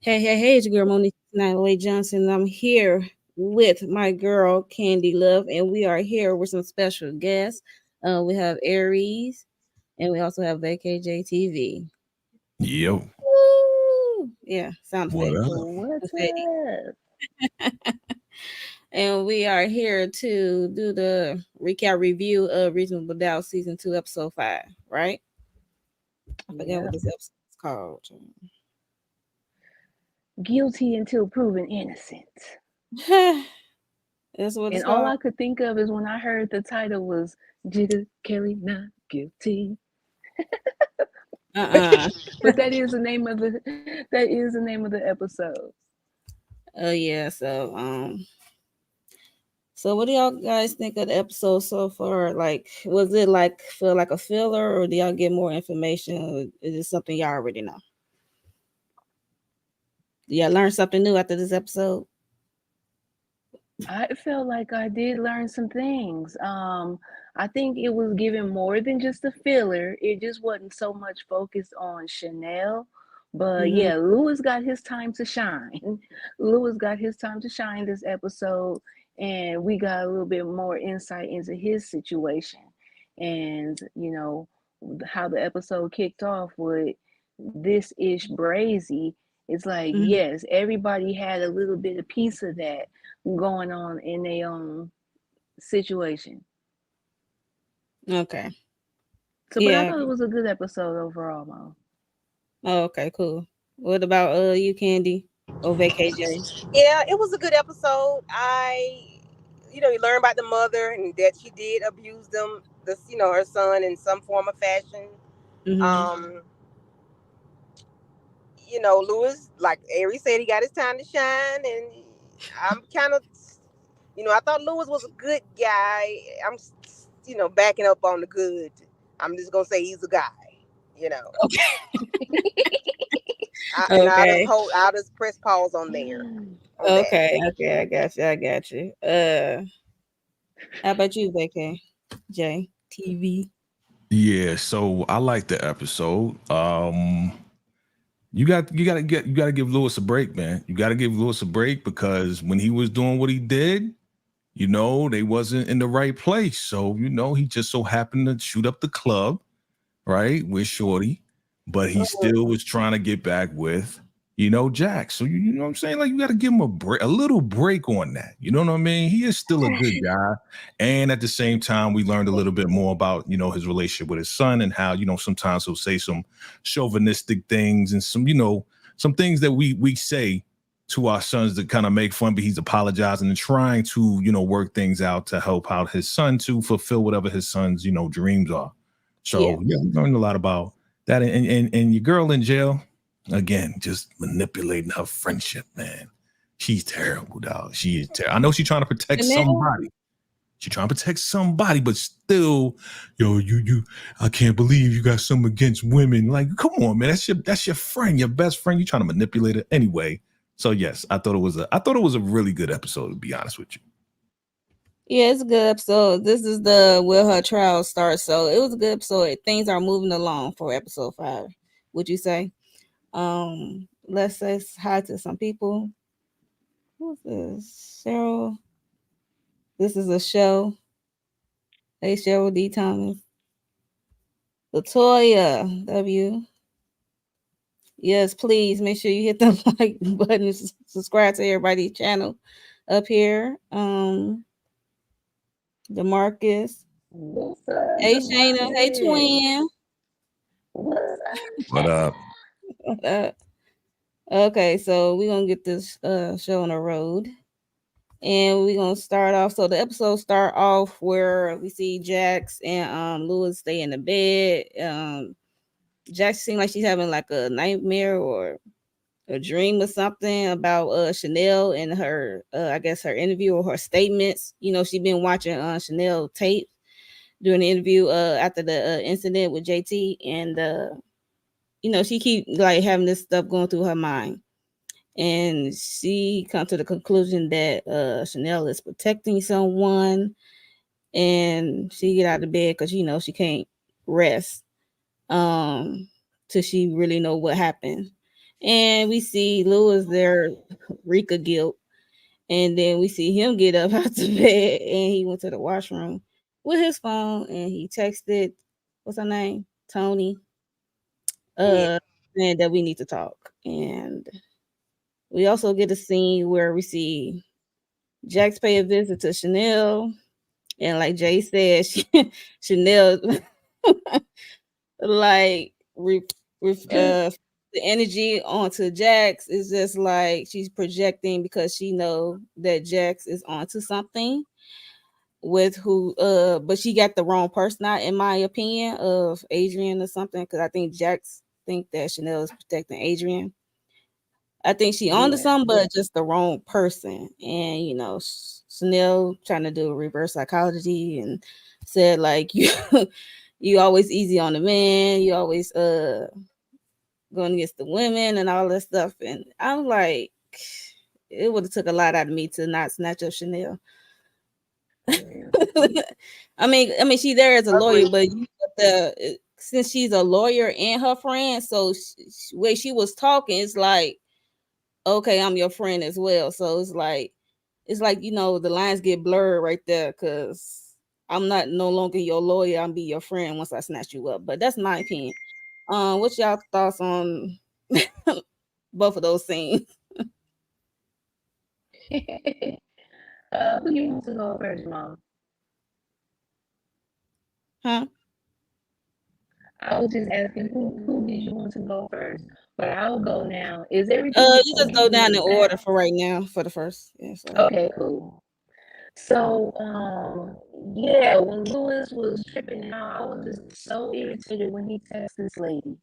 Hey, it's your girl Monique Natalie Johnson. I'm here with my girl Candy Love, and we are here with some special guests. We have Aries, and we also have VKJ TV. Yo, Woo! Yeah, sound what effect. up? What's Effect. up? And we are here to do the recap review of Reasonable Doubt Season 2, Episode 5, right? I forget what Yep. this episode is called. Guilty until proven innocent. That's what it's And all called. I could think of is when I heard the title was Jigga Kelly Not Guilty. Uh-uh. But that is the name of the episode. Oh yeah, so what do y'all guys think of the episode so far? Like, was it like feel like a filler, or do y'all get more information? Or is it something y'all already know? Do y'all learn something new after this episode? I felt like I did learn some things. I think it was given more than just a filler. It just wasn't so much focused on Chanel. But Mm-hmm. yeah, Lewis got his time to shine. Lewis got his time to shine this episode, and we got a little bit more insight into his situation. And how the episode kicked off with this ish brazy. It's like, Mm-hmm. yes, everybody had a little bit of piece of that going on in their own situation. Okay. So, but I Yeah. thought it was a good episode overall, Mo. Oh, okay. Cool. What about you, Candy? Or VKJ? Yeah, it was a good episode. You learn about the mother and that she did abuse her son in some form of fashion. Mm-hmm. Um, Lewis, like Ari said, he got his time to shine, and I'm kind of, I thought Lewis was a good guy. Backing up on the good. I'm just gonna say he's a guy. You know, and Okay. I'll just press pause on there, on that. Okay. I got you. How about you, VKJ TV? Yeah, so I like the episode. You gotta give Lewis a break, man. You gotta give Lewis a break because when he was doing what he did, they wasn't in the right place. So, he just so happened to shoot up the club, right, with Shorty, but he still was trying to get back with, Jack. So you know what I'm saying? Like you got to give him a little break on that. You know what I mean? He is still a good guy. And at the same time, we learned a little bit more about, his relationship with his son and how, sometimes he'll say some chauvinistic things and some things that we say to our sons to kind of make fun, but he's apologizing and trying to, work things out to help out his son to fulfill whatever his son's, dreams are. Yeah. So yeah, we learned a lot about that. And your girl in jail, again, just manipulating her friendship, man. She's terrible, dog. She is terrible. I know she's trying to protect Chanel? somebody. She's trying to protect somebody, but still, I can't believe you got something against women. Like, come on, man. That's your friend, your best friend. You trying to manipulate her anyway. So yes, I thought it was a really good episode, to be honest with you. Yeah, it's a good episode. This is the where her trial starts, so it was a good episode. Things are moving along for episode 5. Would you say? Let's say hi to some people. Who's this? Cheryl. This is a show. Hey, Cheryl D. Thomas. Latoya W. Yes, please make sure you hit the like button. Subscribe to everybody's channel up here. DeMarcus. What's up, Hey, Shayna. Hey, Demarcus? twin. What's What up? Uh, okay, so we're gonna get this show on the road. And we're gonna start off. So the episode start off where we see Jax and Lewis stay in the bed. Jax seems like she's having like a nightmare or a dream or something about Chanel and her I guess her interview or her statements. She's been watching Chanel tape during the interview after the incident with JT, and she keep like having this stuff going through her mind, and she come to the conclusion that Chanel is protecting someone, and she get out of bed because she can't rest till she really know what happened. And we see Lewis there, Rika guilt. And then we see him get up out the bed and he went to the washroom with his phone and he texted, what's her name? Tony, Yeah. saying that we need to talk. And we also get a scene where we see Jax pay a visit to Chanel. And like Jay said, Chanel like the energy onto Jax is just like she's projecting because she know that Jax is onto something with who but she got the wrong person out in my opinion of Adrian or something because I think Jax think that Chanel is protecting Adrian. I think she on to Yeah. something, but just the wrong person. And Chanel trying to do reverse psychology and said like you always easy on the man, you always going against the women and all that stuff. And I'm like, it would have took a lot out of me to not snatch up Chanel. I mean, she there as a lawyer, Agreed. but since she's a lawyer and her friend, so way she was talking, it's like, okay, I'm your friend as well. So it's like the lines get blurred right there because I'm not no longer your lawyer. I'm be your friend once I snatch you up. But that's my opinion. What's y'all thoughts on both of those scenes? Who you want to go first, Mom? Huh? I was just asking who did you want to go first? But I'll go now. Is everything You just go okay down with in order that? for right now for the first. Yeah, so Okay, cool. So, yeah, when Lewis was tripping out, I was just so irritated when he texted this lady.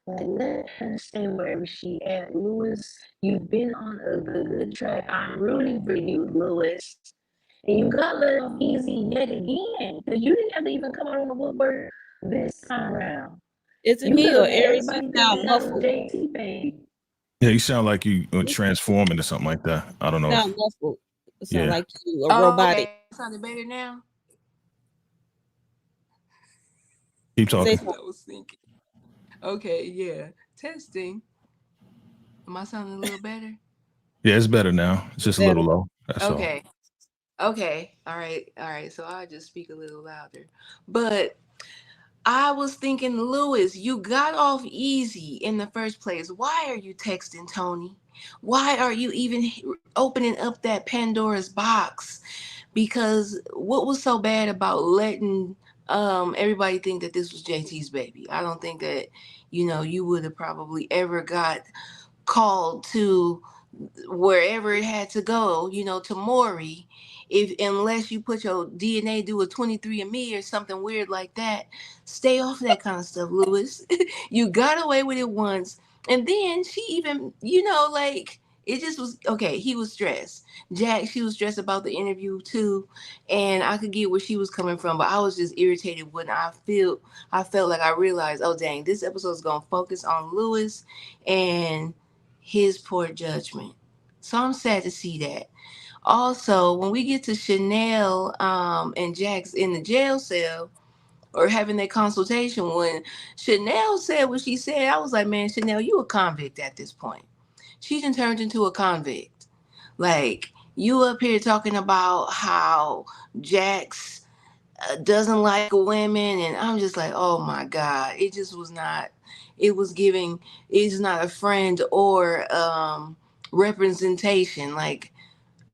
Like, let her stay wherever she at. Lewis, you've been on a good track. I'm rooting for you, Lewis. And you got let off easy yet again. Because you didn't have to even come out on the woodwork this time around. is it You me could or have let Aries? You everybody think sound that that was muffled. JT, baby. Yeah, you sound like you transform into something like that. I don't You know if, sound muffled. It sound yeah. like you a Oh, robotic. okay. Sounding better now? Keep Say talking. That's what I was thinking. Okay, yeah. Testing. Am I sounding a little better? Yeah, it's better now. It's just a better. little low. That's all. Okay. Okay. All right. All right. So I'll just speak a little louder. But I was thinking, Lewis, you got off easy in the first place. Why are you texting Tony? Why are you even opening up that Pandora's box? Because what was so bad about letting everybody think that this was JT's baby? I don't think that you would have probably ever got called to wherever it had to go, to Maury, if unless you put your DNA, do a 23andMe or something weird like that. Stay off that kind of stuff, Lewis. You got away with it once. And then she even, like it just was okay. He was stressed. Jack, she was stressed about the interview too. And I could get where she was coming from, but I was just irritated when I felt like I realized, oh dang, this episode is gonna focus on Lewis and his poor judgment. So I'm sad to see that. Also, when we get to Chanel and Jax in the jail cell or having that consultation, when Chanel said what she said, I was like, man, Chanel, you a convict at this point. She done turned into a convict. Like, you up here talking about how Jax doesn't like women, and I'm just like, oh my god, it just was not. It was giving. It's not a friend or representation. Like,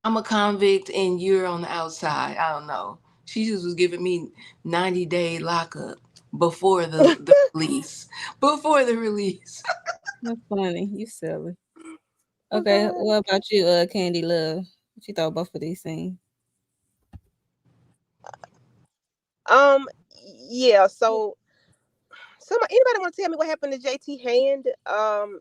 I'm a convict and you're on the outside. I don't know. She just was giving me 90-day lockup before the release. Before the release. That's funny. You silly. Okay, what about you, Candy Love? What you thought about both of these things? Um, yeah. So, anybody want to tell me what happened to JT hand?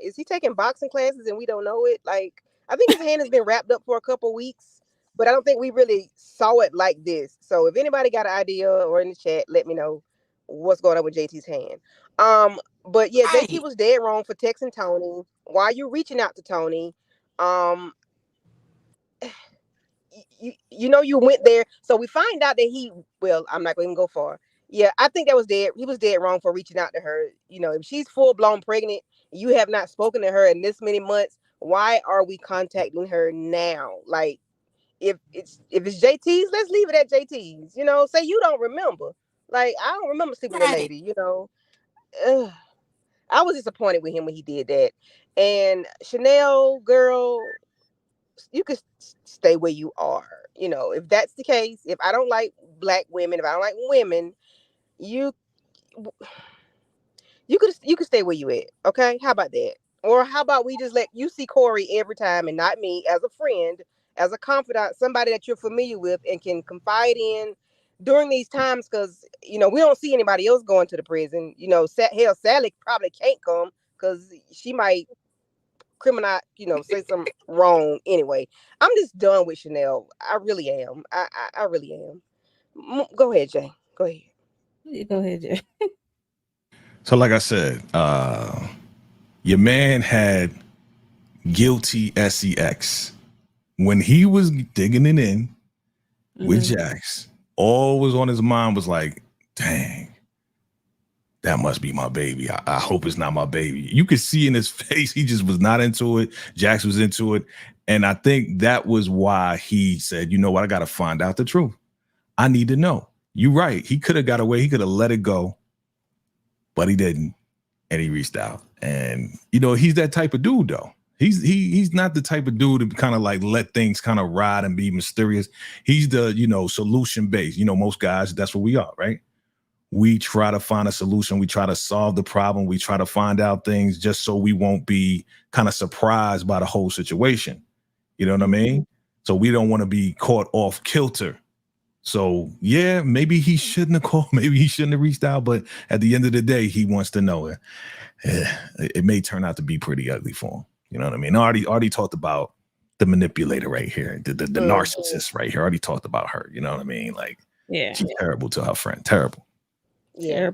Is he taking boxing classes and we don't know it? Like, I think his hand has been wrapped up for a couple weeks, but I don't think we really saw it like this. So, if anybody got an idea or in the chat, let me know what's going on with JT's hand. But yeah, JT Right. was dead wrong for texting Tony. Why are you reaching out to Tony? Um, you went there. So we find out that well, I'm not going to go far. Yeah, I think that was dead. He was dead wrong for reaching out to her. If she's full blown pregnant You have not spoken to her in this many months. Why are we contacting her now? Like, if it's JT's, let's leave it at JT's. Say you don't remember. Like, I don't remember sleeping with a Right. lady. Ugh. I was disappointed with him when he did that. And Chanel, girl, you could stay where you are. If that's the case, if I don't like black women, if I don't like women, you you could stay where you at. Okay, how about that? Or how about we just let you see Corey every time and not me, as a friend, as a confidant, somebody that you're familiar with and can confide in during these times, because we don't see anybody else going to the prison. Hell, Sally probably can't come because she might criminal, say something wrong anyway. I'm just done with Chanel. I really am. I really am. Go ahead, Jay. Go ahead. Go ahead, Jay. So, like I said, your man had guilty sex when he was digging it in with Jax. All was on his mind was like, dang, that must be my baby. I hope it's not my baby. You could see in his face, he just was not into it. Jax was into it. And I think that was why he said, you know what? I got to find out the truth. I need to know. You're right. He could have got away. He could have let it go, but he didn't. And he reached out. And, he's that type of dude, though. He's not the type of dude to kind of like let things kind of ride and be mysterious. He's the, solution based. Most guys, that's what we are, right? We try to find a solution. We try to solve the problem. We try to find out things just so we won't be kind of surprised by the whole situation. You know what I mean? So we don't want to be caught off kilter. So, yeah, maybe he shouldn't have called. Maybe he shouldn't have reached out. But at the end of the day, he wants to know it. It may turn out to be pretty ugly for him. You know what I mean? I already talked about the manipulator right here, the narcissist right here. I already talked about her. You know what I mean? Like, she's terrible to her friend. Terrible. Yeah.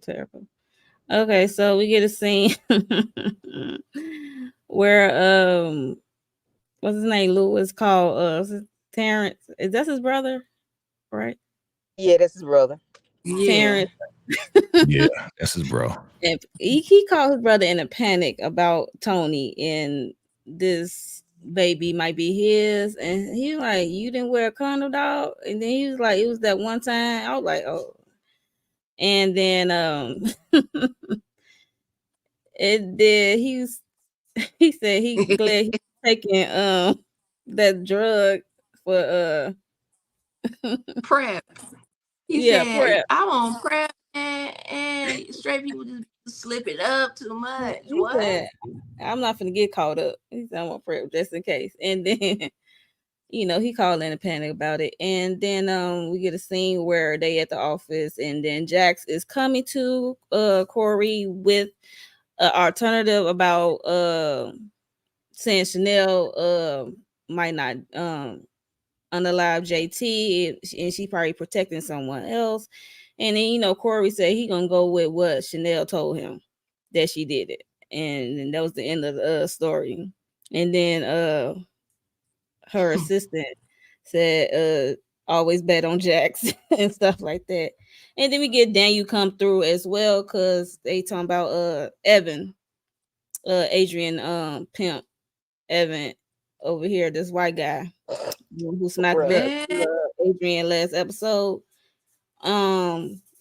Terrible. Okay, so we get a scene where what's his name? Lewis called Terrence. Is that his brother? Right? Yeah, that's his brother. Yeah. Terrence. Yeah, that's his bro. And he called his brother in a panic about Tony and this baby might be his. And he was like, "You didn't wear a condom, dog?" And then he was like, "It was that one time." I was like, "Oh." And then it did. He said he glad he's taking that drug for Prep. He yeah, said, prep. I'm on prep and straight people just slip it up too much. He What? said, "I'm not gonna get caught up." He said, "I'm on prep just in case." And then he called in a panic about it. And then we get a scene where they at the office, and then Jax is coming to Corey with an alternative about saying Chanel might not unalive JT, and she probably protecting someone else. And then Corey said he gonna go with what Chanel told him, that she did it, and that was the end of the story. And then her assistant said always bet on Jax and stuff like that. And then we get Daniel come through as well, because they talking about Evan, Adrian Pimp Evan over here, this white guy who smacked back Yeah. Adrian last episode.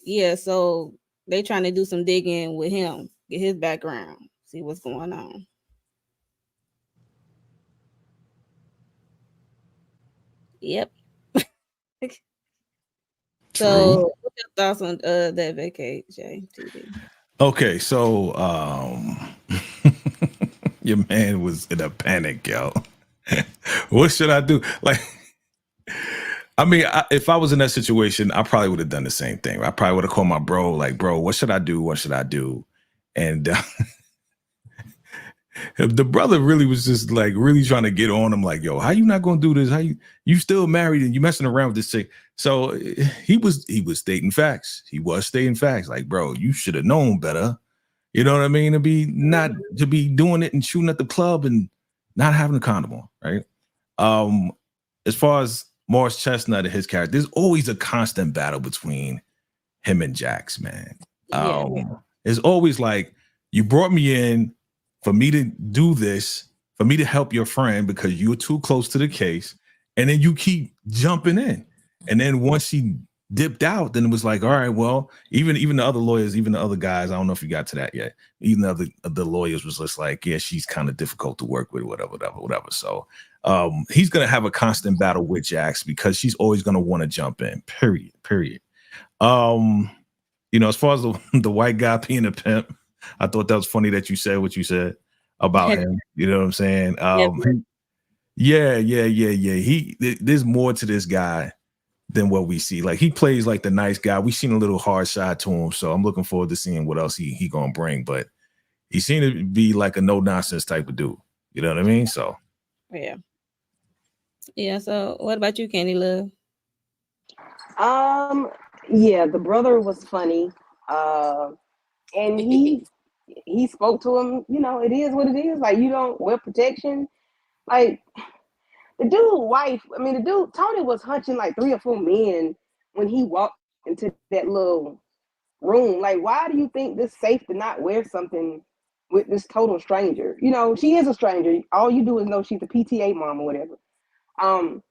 Yeah, so they trying to do some digging with him, get his background, see what's going on. Yep. True. So what's your thoughts on that vacate, JTV? Okay, so your man was in a panic, yo. What should I do? Like, I mean, if I was in that situation, I probably would have done the same thing. I probably would have called my bro, like, bro, what should I do? What should I do? And the brother really was just like really trying to get on him, like, yo, how you not gonna do this? How you still married and you messing around with this chick? So he was stating facts. He was stating facts. Like, bro, you should have known better. You know what I mean? To be doing it and shooting at the club and not having a condom on, right? As far as Morris Chestnut and his character, there's always a constant battle between him and Jax, man. Yeah. It's always like, you brought me in, for me to do this, for me to help your friend because you're too close to the case, and then you keep jumping in. And then once she dipped out, then it was like, all right, well, even the other lawyers, even the other guys, I don't know if you got to that yet. Even the lawyers was just like, yeah, she's kind of difficult to work with, whatever. So he's gonna have a constant battle with Jax because she's always gonna want to jump in. Period. Um, as far as the white guy being a pimp, I thought that was funny that you said what you said about him. You know what I'm saying? Yeah. There's more to this guy than what we see. Like he plays like the nice guy. We've seen a little hard side to him, so I'm looking forward to seeing what else he gonna bring. But he seemed to be like a no nonsense type of dude. You know what I mean? So yeah. So what about you, Candy Love? Yeah, the brother was funny. And he spoke to him, it is what it is. Like you don't wear protection. Like the dude, Tony was hunching like 3 or 4 men when he walked into that little room. Like, why do you think this safe to not wear something with this total stranger? She is a stranger. All you do is know she's a PTA mom or whatever. Um,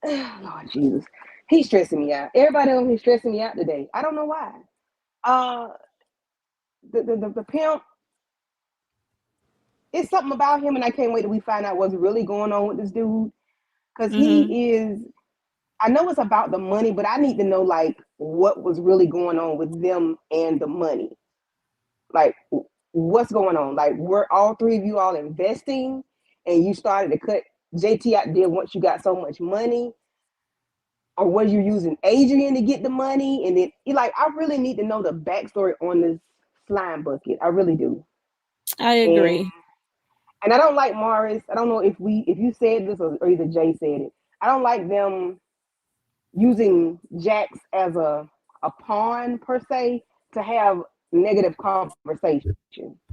Lord Jesus, he's stressing me out. Everybody else is stressing me out today. I don't know why. Uh, the pimp. It's something about him, and I can't wait till we find out what's really going on with this dude. Because he is. I know it's about the money, but I need to know like what was really going on with them and the money. Like what's going on? Like were all three of you all investing, and you started to cut JT out there once you got so much money? Or was you using Adrian to get the money? And then I really need to know the backstory on this slime bucket. I really do. I agree. And I don't like Morris. I don't know if you said this or either Jay said it. I don't like them using Jax as a pawn per se to have negative conversation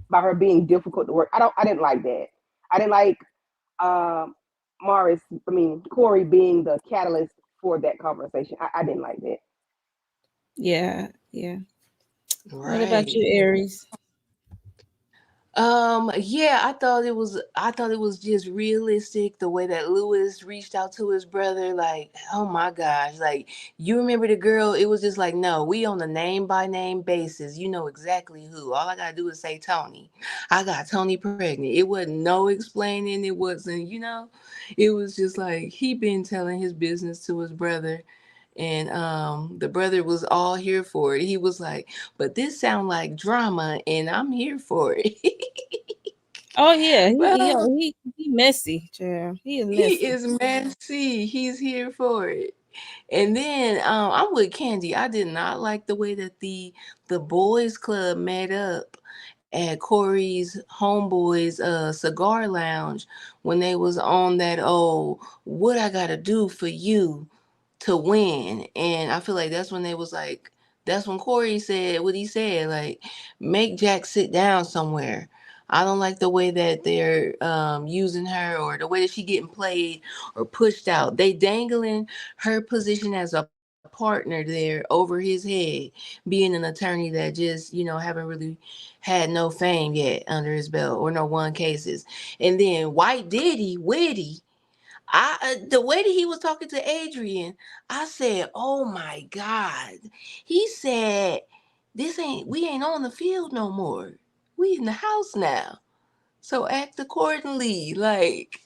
by her being difficult to work. I didn't like that. I didn't like uh, Corey being the catalyst for that conversation. I didn't like that. Yeah. Right. What about you, Aries? Yeah, I thought it was just realistic the way that Lewis reached out to his brother. Like, oh my gosh, like you remember the girl? It was just like, no, we on a name by name basis. You know exactly who. All I gotta do is say Tony. I got Tony pregnant. It wasn't no explaining. It wasn't, it was just like he been telling his business to his brother. And the brother was all here for it. He was like, but this sound like drama and I'm here for it. Oh yeah, Well, he messy, child. He is he messy. is messy. He's here for it. And then I'm with Candy. I did not like the way that the boys club met up at Corey's homeboys cigar lounge when they was on that what I gotta do for you to win. And I feel like that's when they was like, that's when Corey said what he said, like, make Jack sit down somewhere. I don't like the way that they're using her or the way that she getting played or pushed out. They dangling her position as a partner there over his head, being an attorney that just, haven't really had no fame yet under his belt or no won cases. And then White Diddy, Witty, the way that he was talking to Adrian, I said, "Oh my God!" He said, we ain't on the field no more. We in the house now, so act accordingly." Like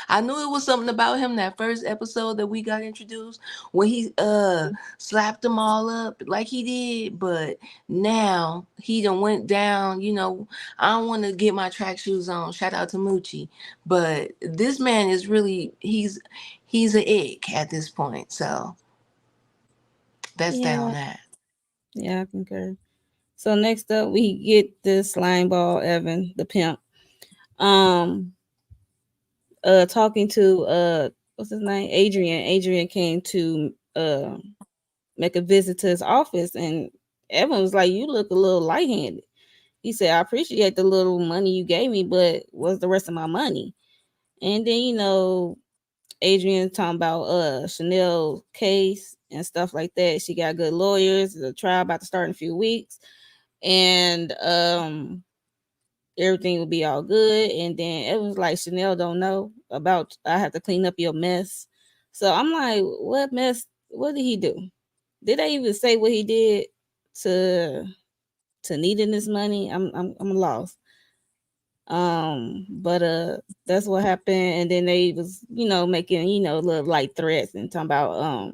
I knew it was something about him that first episode that we got introduced when he slapped them all up like he did, but now he done went down. I don't want to get my track shoes on. Shout out to Moochie, but this man is really he's a ick at this point. So that's that on Yeah, that. yeah, I concur. So next up, we get the slime ball Evan, the pimp. Um, talking to what's his name, Adrian. Adrian came to make a visit to his office, and Evan was like, "You look a little lightheaded." He said, "I appreciate the little money you gave me, but what's the rest of my money?" And then Adrian talking about Chanel case and stuff like that. She got good lawyers. The trial about to start in a few weeks. and everything will be all good. And then it was like, Chanel don't know about, I have to clean up your mess. So I'm like, what mess? What did he do? Did they even say what he did to needing this money? I'm lost. But that's what happened. And then they was, making, little light threats and talking about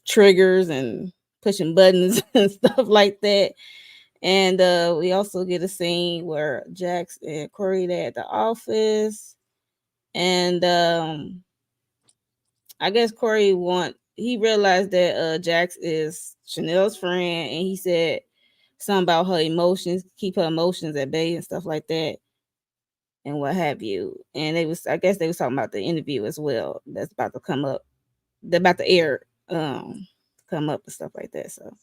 triggers and pushing buttons and stuff like that. And we also get a scene where Jax and Corey, they at the office, and I guess Corey he realized that Jax is Chanel's friend, and he said something about her emotions, keep her emotions at bay and stuff like that, and what have you. And I guess they was talking about the interview as well that's about to come up, they're about to air, come up and stuff like that. So,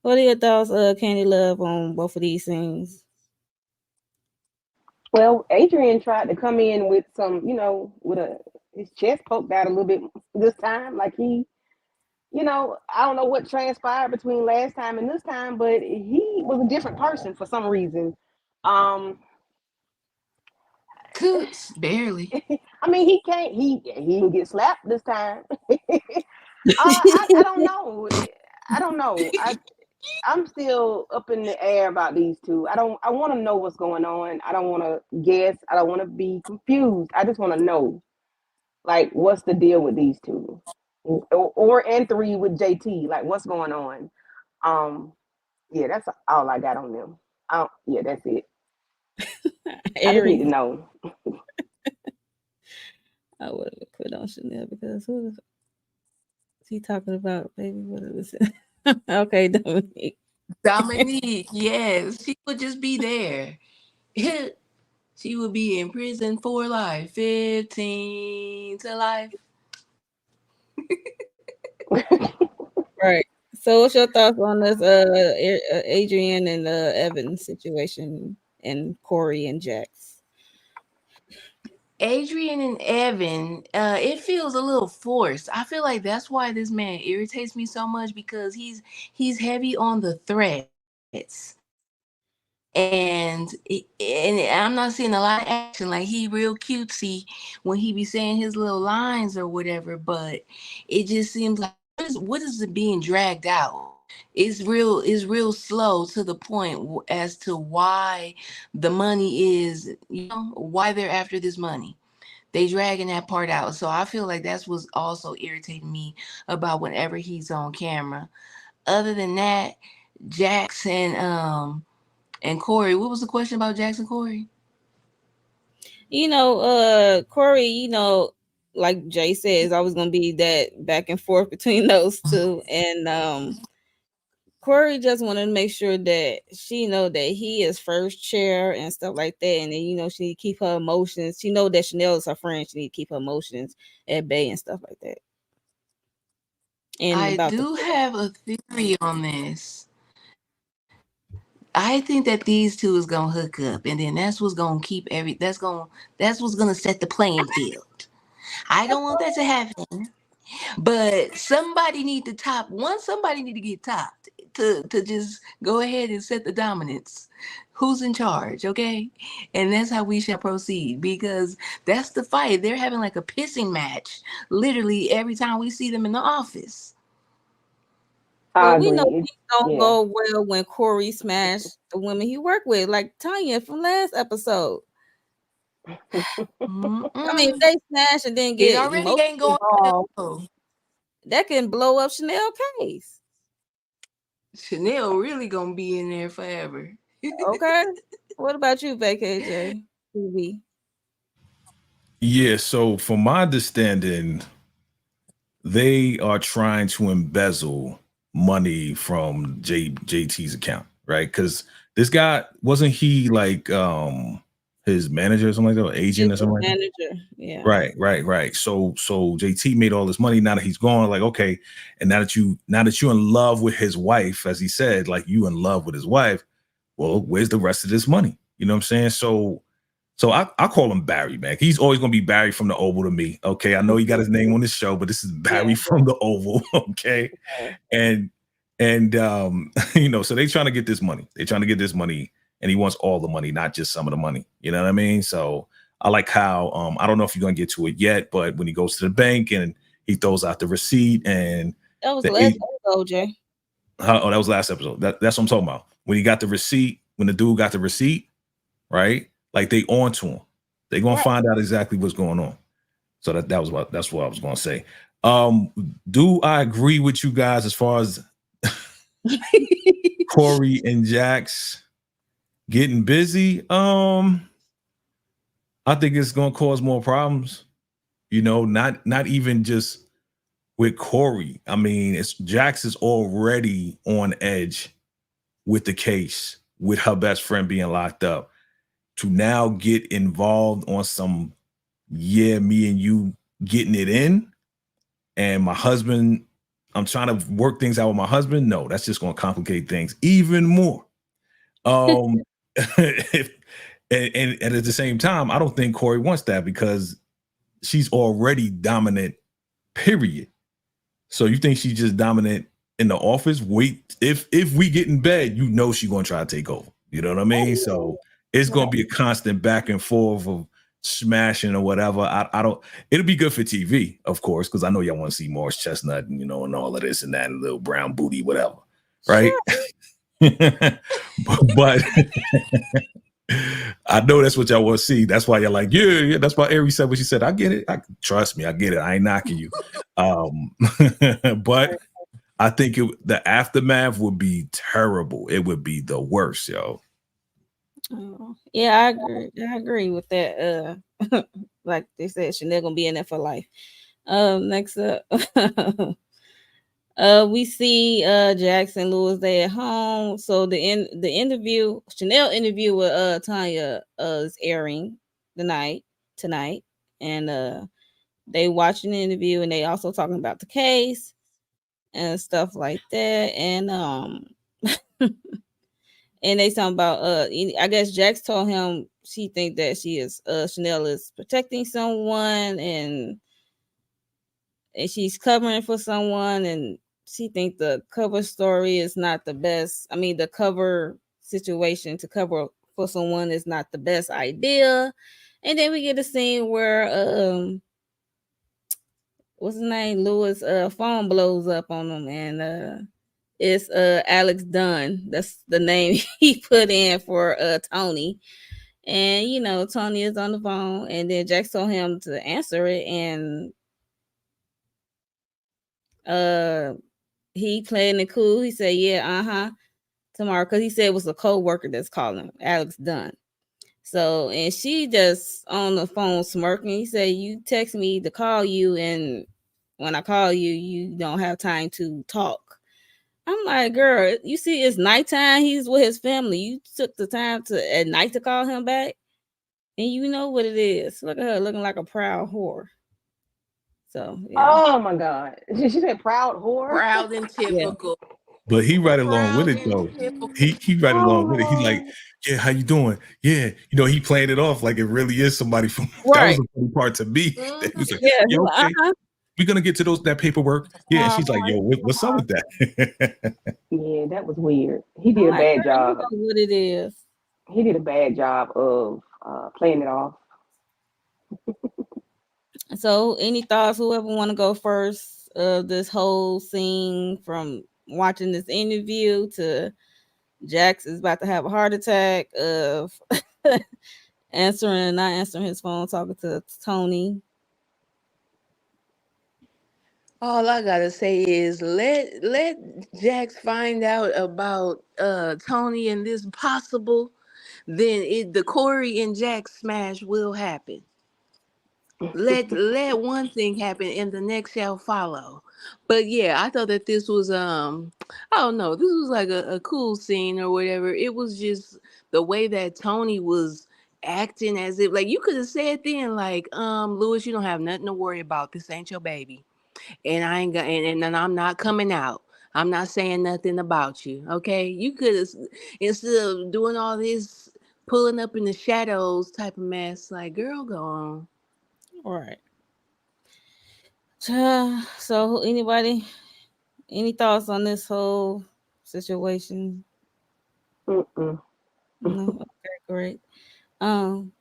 what are your thoughts, Candy Love, on both of these things? Well, Adrian tried to come in with some, with his chest poked out a little bit this time. Like I don't know what transpired between last time and this time, but he was a different person for some reason. Um, Coots, barely. I mean, he can't. He didn't get slapped this time. I don't know. I don't know. I'm still up in the air about these two. I want to know what's going on. I don't want to guess. I don't want to be confused. I just want to know, like, what's the deal with these two, or and three with JT. Like, what's going on? Yeah, that's all I got on them. Yeah, that's it. I just need to Aries. know. I would have put on Chanel because who is he talking about, baby? What is it? Okay, Dominique. Dominique, yes, she would just be there. She would be in prison for life, 15 to life. Right. So, what's your thoughts on this Adrian and Evan situation, and Corey and Jax? Adrian and Evan, it feels a little forced. I feel like that's why this man irritates me so much because he's heavy on the threats. And I'm not seeing a lot of action. Like he real cutesy when he be saying his little lines or whatever, but it just seems like what is it being dragged out? It's real slow to the point as to why the money is, why they're after this money. They dragging that part out. So I feel like that's what's also irritating me about whenever he's on camera. Other than that, Jackson and Corey, what was the question about Jackson Corey? Corey, like Jay said, is always gonna be that back and forth between those two. And Corey just wanted to make sure that she know that he is first chair and stuff like that. And then, she need to keep her emotions. She know that Chanel is her friend. She need to keep her emotions at bay and stuff like that. And I about the do have a theory on this. I think that these two is gonna hook up, and then that's what's gonna keep that's what's gonna set the playing field. I don't want that to happen, but somebody need to top one. Somebody need to get topped to just go ahead and set the dominance. Who's in charge, okay? And that's how we shall proceed because that's the fight. They're having like a pissing match, literally every time we see them in the office. I Well, we know agree. things don't Yeah. go well when Corey smashed the women he worked with, like Tanya from last episode. I mean, if Mm-mm. they smash and then It get already emotionally ain't going involved, well. that can blow up Chanel case. Chanel really gonna be in there forever. Okay. What about you, VKJ? TV. Yeah, so from my understanding, they are trying to embezzle money from JT's account, right? Because this guy wasn't he like his manager or something like that, or He's agent or the something like that? manager. Yeah. Right. So JT made all this money. Now that he's gone, like okay, and now that you're in love with his wife, as he said, like you in love with his wife. Well, where's the rest of this money? You know what I'm saying? So I call him Barry, man. He's always gonna be Barry from the Oval to me. Okay, I know he got his name on the show, but this is Barry Yeah. from the Oval. Okay, Yeah. and And so they trying to get this money. They're trying to get this money, and he wants all the money, not just some of the money. You know what I mean? So I like how I don't know if you're gonna get to it yet, but when he goes to the bank and he throws out the receipt and That was the last episode, Jay. that was last episode. That's what I'm talking about. When he got the receipt, when the dude got the receipt, right? Like they on to him. They gonna find out exactly what's going on. So that's what I was gonna say. Do I agree with you guys as far as Corey and Jax getting busy? I think it's gonna cause more problems. Not even just with Corey. I mean, Jax is already on edge with the case, with her best friend being locked up. To now get involved on some, me and you getting it in, and my husband, I'm trying to work things out with my husband. No, that's just going to complicate things even more. And at the same time, I don't think Corey wants that because she's already dominant, period. So you think she's just dominant in the office? Wait, if we get in bed, she's going to try to take over. You know what I mean? So it's going to be a constant back and forth of smashing or whatever. I don't. It'll be good for TV, of course, because I know y'all want to see Morris Chestnut and and all of this and that, and little brown booty, whatever, right? Sure. but I know that's what y'all want to see. That's why y'all like, yeah. That's why Aries said what she said. I get it. Trust me, I get it. I ain't knocking you. But I think the aftermath would be terrible. It would be the worst, yo. Yeah, I agree with that. Like they said, Chanel gonna be in there for life. Next up, we see Jackson Lewis there at home. So the interview, Chanel interview with Tanya is airing tonight, and they watching the interview, and they also talking about the case and stuff like that, and and they talking about I guess Jax told him she think that Chanel is protecting someone and she's covering for someone, and she think the cover story is not the best. I mean, the cover situation to cover for someone is not the best idea. And then we get a scene where what's his name, Lewis phone blows up on him, and it's Alex Dunn. That's the name he put in for Tony. And Tony is on the phone, and then Jax told him to answer it, and he playing it cool. He said, yeah, tomorrow, because he said it was a co-worker that's calling him, Alex Dunn. So, and she just on the phone smirking. He said, you text me to call you, and when I call you, you don't have time to talk. I'm like, girl, you see, it's nighttime. He's with his family. You took the time at night to call him back, and you know what it is. Look at her looking like a proud whore. So, yeah. Oh my God. She said proud whore. Proud and typical. Yeah. But he right along with it though. He right along with it. He's like, yeah, how you doing? Yeah, he playing it off like it really is somebody from. Right. That was the funny part to me. Mm-hmm. He was like, yeah, okay. We're gonna get to that paperwork. Yeah, and she's like, yo, what's up with that? Yeah, that was weird. He did a bad job. You know what it is. He did a bad job of playing it off. So, any thoughts? Whoever want to go first? This whole scene from watching this interview to Jax is about to have a heart attack of answering and not answering his phone, talking to Tony. All I gotta say is let Jax find out about Tony and this possible, then the Corey and Jax smash will happen. Let one thing happen and the next shall follow. But yeah, I thought that this was I don't know, this was like a cool scene or whatever. It was just the way that Tony was acting as if like you could have said then like Lewis, you don't have nothing to worry about. This ain't your baby. And I ain't got and I'm not coming out. I'm not saying nothing about you. Okay. You could have, instead of doing all this pulling up in the shadows type of mess, like girl, go on. All right. So anybody Any thoughts on this whole situation? Mm-mm. No. Okay, great. Um,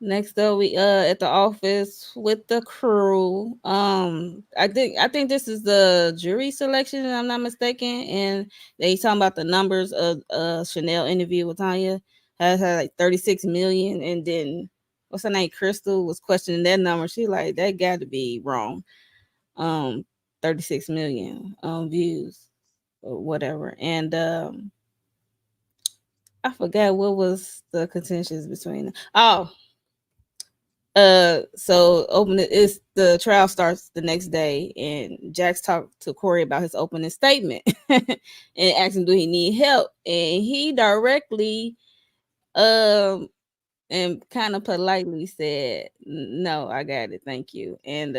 Next up, we at the office with the crew. I think this is the jury selection, if I'm not mistaken, and they talking about the numbers of Chanel interview with Tanya has had like 36 million, and then what's her name, Crystal, was questioning that number. She like that got to be wrong. 36 million views or whatever, and I forgot what was the contentions between them. Oh, so open it is the trial starts the next day, and Jax talked to Corey about his opening statement and asked him, do he need help? And he directly um and kind of politely said, no, I got it, thank you. And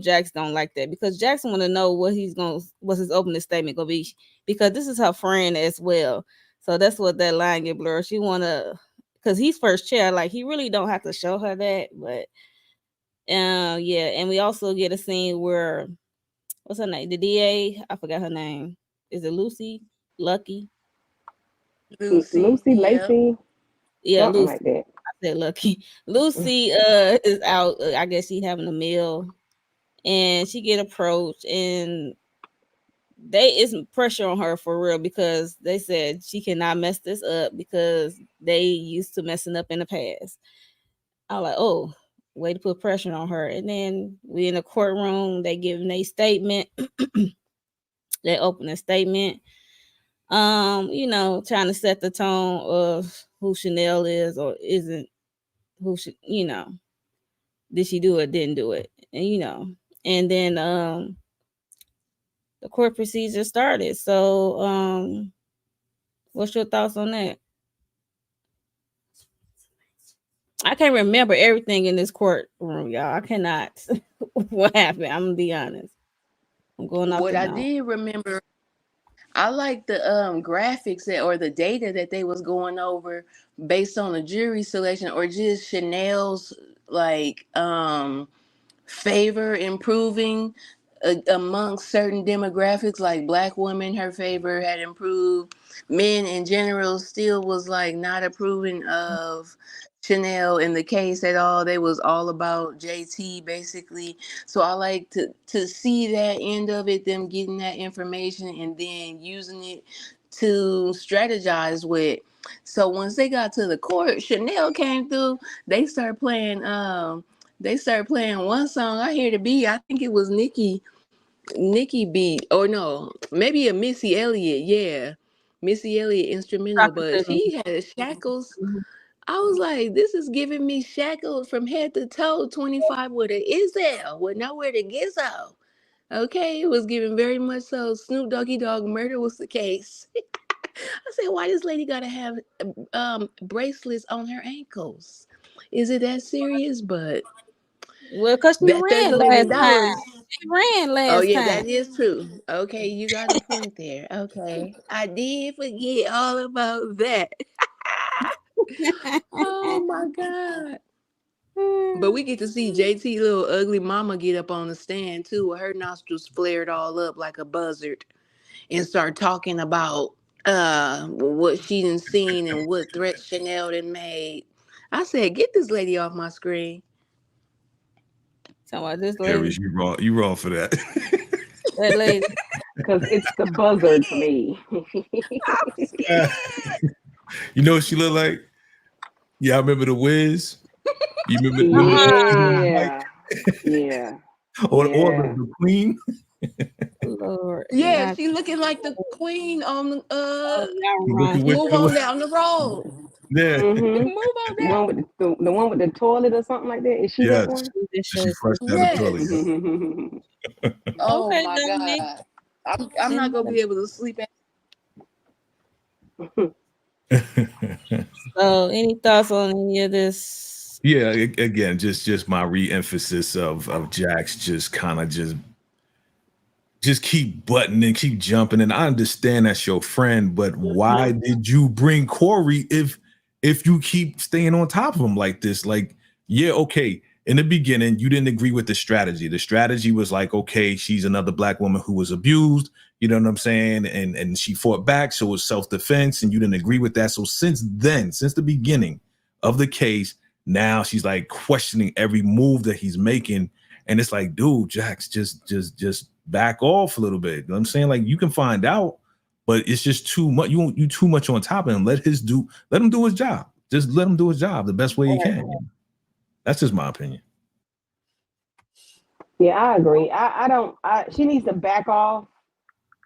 Jax don't like that, because Jackson want to know what's his opening statement gonna be, because this is her friend as well. So that's what that line get blurred. She wanna, because he's first chair, like he really don't have to show her that, but yeah, and we also get a scene where what's her name? The DA, I forgot her name. Is it Lucy? Lucky? Lucy, Lucy yeah. Lacey, Yeah, something Lucy. like that. I said Lucky. Lucy is out. I guess she having a meal, and she get approached, and they is pressure on her for real, because they said she cannot mess this up because they used to messing up in the past. I was like, oh, way to put pressure on her. And then we in the courtroom, they giving a statement. They open a statement. Trying to set the tone of who Chanel is or isn't, who she, did she do it, didn't do it. And then the court procedure started. So what's your thoughts on that? I can't remember everything in this courtroom, y'all. I cannot. What happened? I'm gonna be honest. I'm going off What the I note. did remember, I like the graphics or the data that they was going over based on the jury selection or just Chanel's like favor improving amongst certain demographics, like black women, her favor had improved. Men in general still was like not approving of Chanel in the case at all. They was all about JT basically. So I like to see that end of it, them getting that information and then using it to strategize with. So once they got to the court, Chanel came through. They started playing one song. I hear the beat. I think it was Nikki beat, or no, maybe a Missy Elliott. Yeah, Missy Elliott instrumental. Talk But to me. she had shackles. Mhm. I was like, this is giving me shackles from head to toe. 25 with a Izzel with nowhere to gizzo. Okay, it was giving very much so. Snoop Doggy Dogg murder was the case. I said, why this lady gotta have bracelets on her ankles? Is it that serious? But Well, cause she that ran $30 last million time. dollars. She ran Oh last yeah, time. that is true. Okay, you got a point there. Okay, I did forget all about that. Oh my god! But we get to see JT little ugly mama get up on the stand too, with her nostrils flared all up like a buzzard, and start talking about what she done seen and what threats Chanel done made. I said, get this lady off my screen. Talking about this Aries, lady. you wrong. You wrong for that. That lady. Because it's the buzzard for me. I'm scared. You know what she look like? Yeah, I remember the Wiz. You remember the Mike Yeah. Yeah. or Yeah. the Queen? Lord. Yeah, Not she looking like the queen on y'all You wrong. looking with Move on down the road. yeah, Mm-hmm. Move on The down. one with the one with the toilet or something like that. Is she that yes. one? She just She showed fresh out of the toilet. Yes. Oh okay, my Dominic. God. I'm not gonna And be able to sleep at so, any thoughts on any of this? Yeah, again, just my re-emphasis of Jax just kind of just keep buttoning, keep jumping. And I understand that's your friend, but why did you bring Corey if you keep staying on top of him like this? Like, yeah, okay, in the beginning, you didn't agree with the strategy. The strategy was like, okay, she's another black woman who was abused. You know what I'm saying? And she fought back, so it was self-defense, and you didn't agree with that. So since then, since the beginning of the case, now she's like questioning every move that he's making. And it's like, dude, Jax, just back off a little bit. You know what I'm saying? Like, you can find out, but it's just too much. You too much on top of him. Let him do his job. Just let him do his job the best way he can. That's just my opinion. Yeah, I agree. I don't. She needs to back off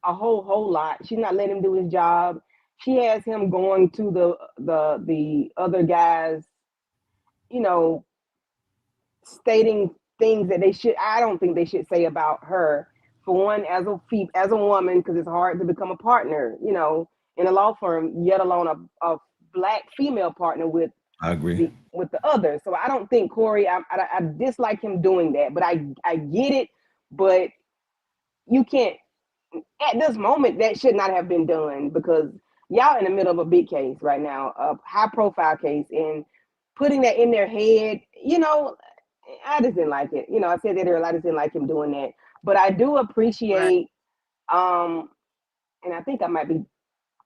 a whole lot. She's not letting him do his job. She has him going to the other guys, you know, stating things that they should. I don't think they should say about her. For one, as a woman, because it's hard to become a partner, in a law firm, yet alone a black female partner with I agree. the others. So I don't think Corey. I dislike him doing that, but I get it. But you can't at this moment that should not have been done because y'all in the middle of a big case right now, a high profile case, and putting that in their head. I just didn't like it. I said that earlier. I just didn't like him doing that. But I do Right. appreciate, and I think I might be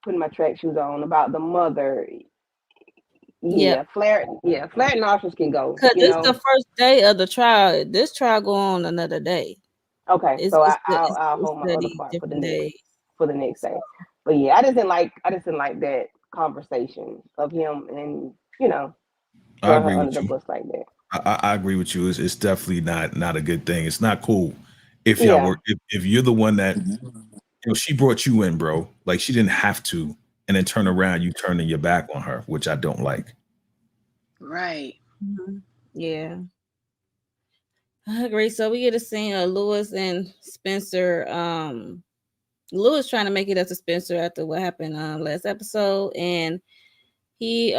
putting my track shoes on about the mother. Yep. Flair and options can go. Because this the first day of the trial. This trial go on another day. Okay, It's so it's, the, I'll it's, I'll it's hold my other study part different days. for the next day. But yeah, I just didn't like that conversation of him and I throwing her agree under with the you. bus like that. I agree with you. It's definitely not a good thing. It's not cool if y'all Yeah, were if you're the one that she brought you in, bro. Like she didn't have to, and then turn around, you turning your back on her, which I don't like. Right. Yeah, I agree. So we get to see Lewis and Spencer. Lewis trying to make it up to Spencer after what happened last episode, and he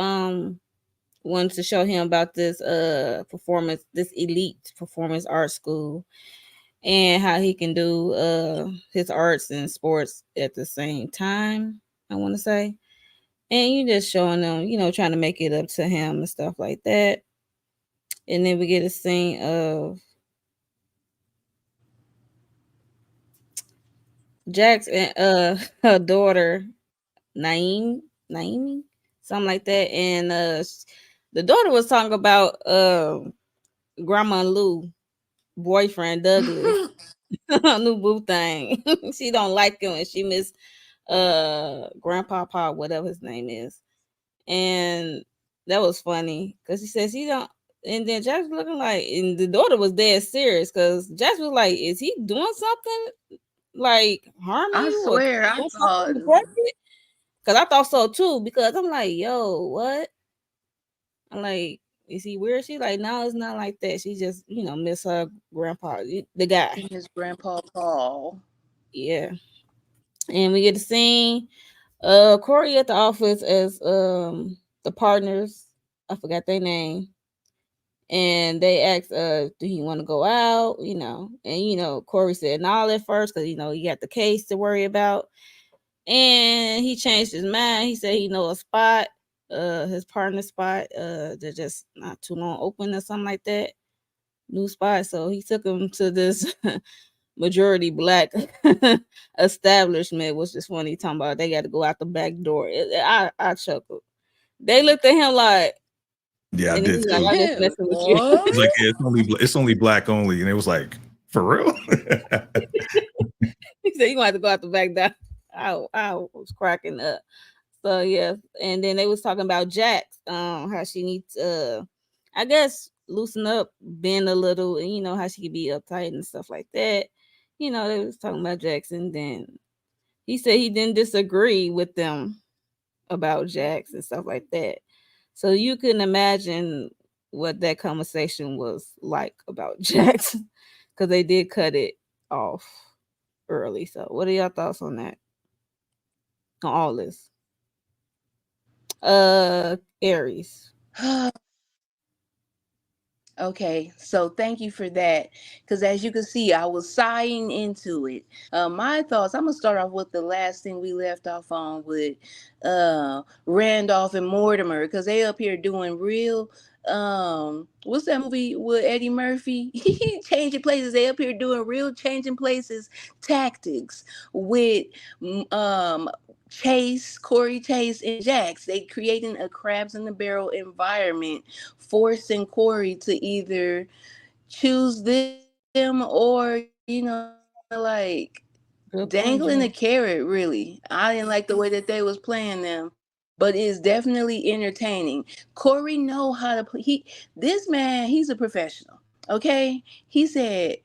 wanted to show him about this performance, this elite performance art school, and how he can do his arts and sports at the same time. I want to say, and you just showing them, trying to make it up to him and stuff like that. And then we get a scene of Jax and her daughter Naomi, something like that, and the daughter was talking about Grandma Lou boyfriend Douglas, new boo thing. She don't like him and she miss Grandpapa, whatever his name is, and that was funny because she said she don't. And then Jax was looking like, and the daughter was dead serious because Jax was like, "Is he doing something like harming I you or swear, I doing thought, something inappropriate?" Because I thought so too. Because I'm like, "Yo, what?" I'm like, "Is he weird?" She like, "No, it's not like that. She just, miss her grandpa, the guy." his grandpa Paul. Yeah, and we get to see Corey at the office as the partners. I forgot their name. And they asked, do he want to go out? And Corey said no at first because he got the case to worry about. And he changed his mind. He said he know a spot, his partner spot, they're just not too long open or something like that. New spot. So he took him to this majority black establishment, which is funny talking about they got to go out the back door. I chuckled. They looked at him like, Yeah, I and did he's like, too. I'm just messing with you. It's like yeah, it's only black only, and it was like for real. He said, you gonna have to go out the back door. I was cracking up. So yeah, and then they was talking about Jax, how she needs I guess loosen up, bend a little, and how she could be uptight and stuff like that. They was talking about Jax, and then he said he didn't disagree with them about Jax and stuff like that. So you can imagine what that conversation was like about Jax, because they did cut it off early. So what are your thoughts on that? On all this? Aries. Okay, so thank you for that. Because as you can see, I was sighing into it. My thoughts, I'm going to start off with the last thing we left off on with Randolph and Mortimer. Because they up here doing real. What's that movie with Eddie Murphy? Changing places. They up here doing real changing places tactics with um Corey Chase, and Jax. They creating a crabs in the barrel environment, forcing Corey to either choose them or, like Good dangling a point, Jack. carrot. Really, I didn't like the way that they was playing them, but it's definitely entertaining. Corey know how to play. This man, he's a professional. Okay, he said,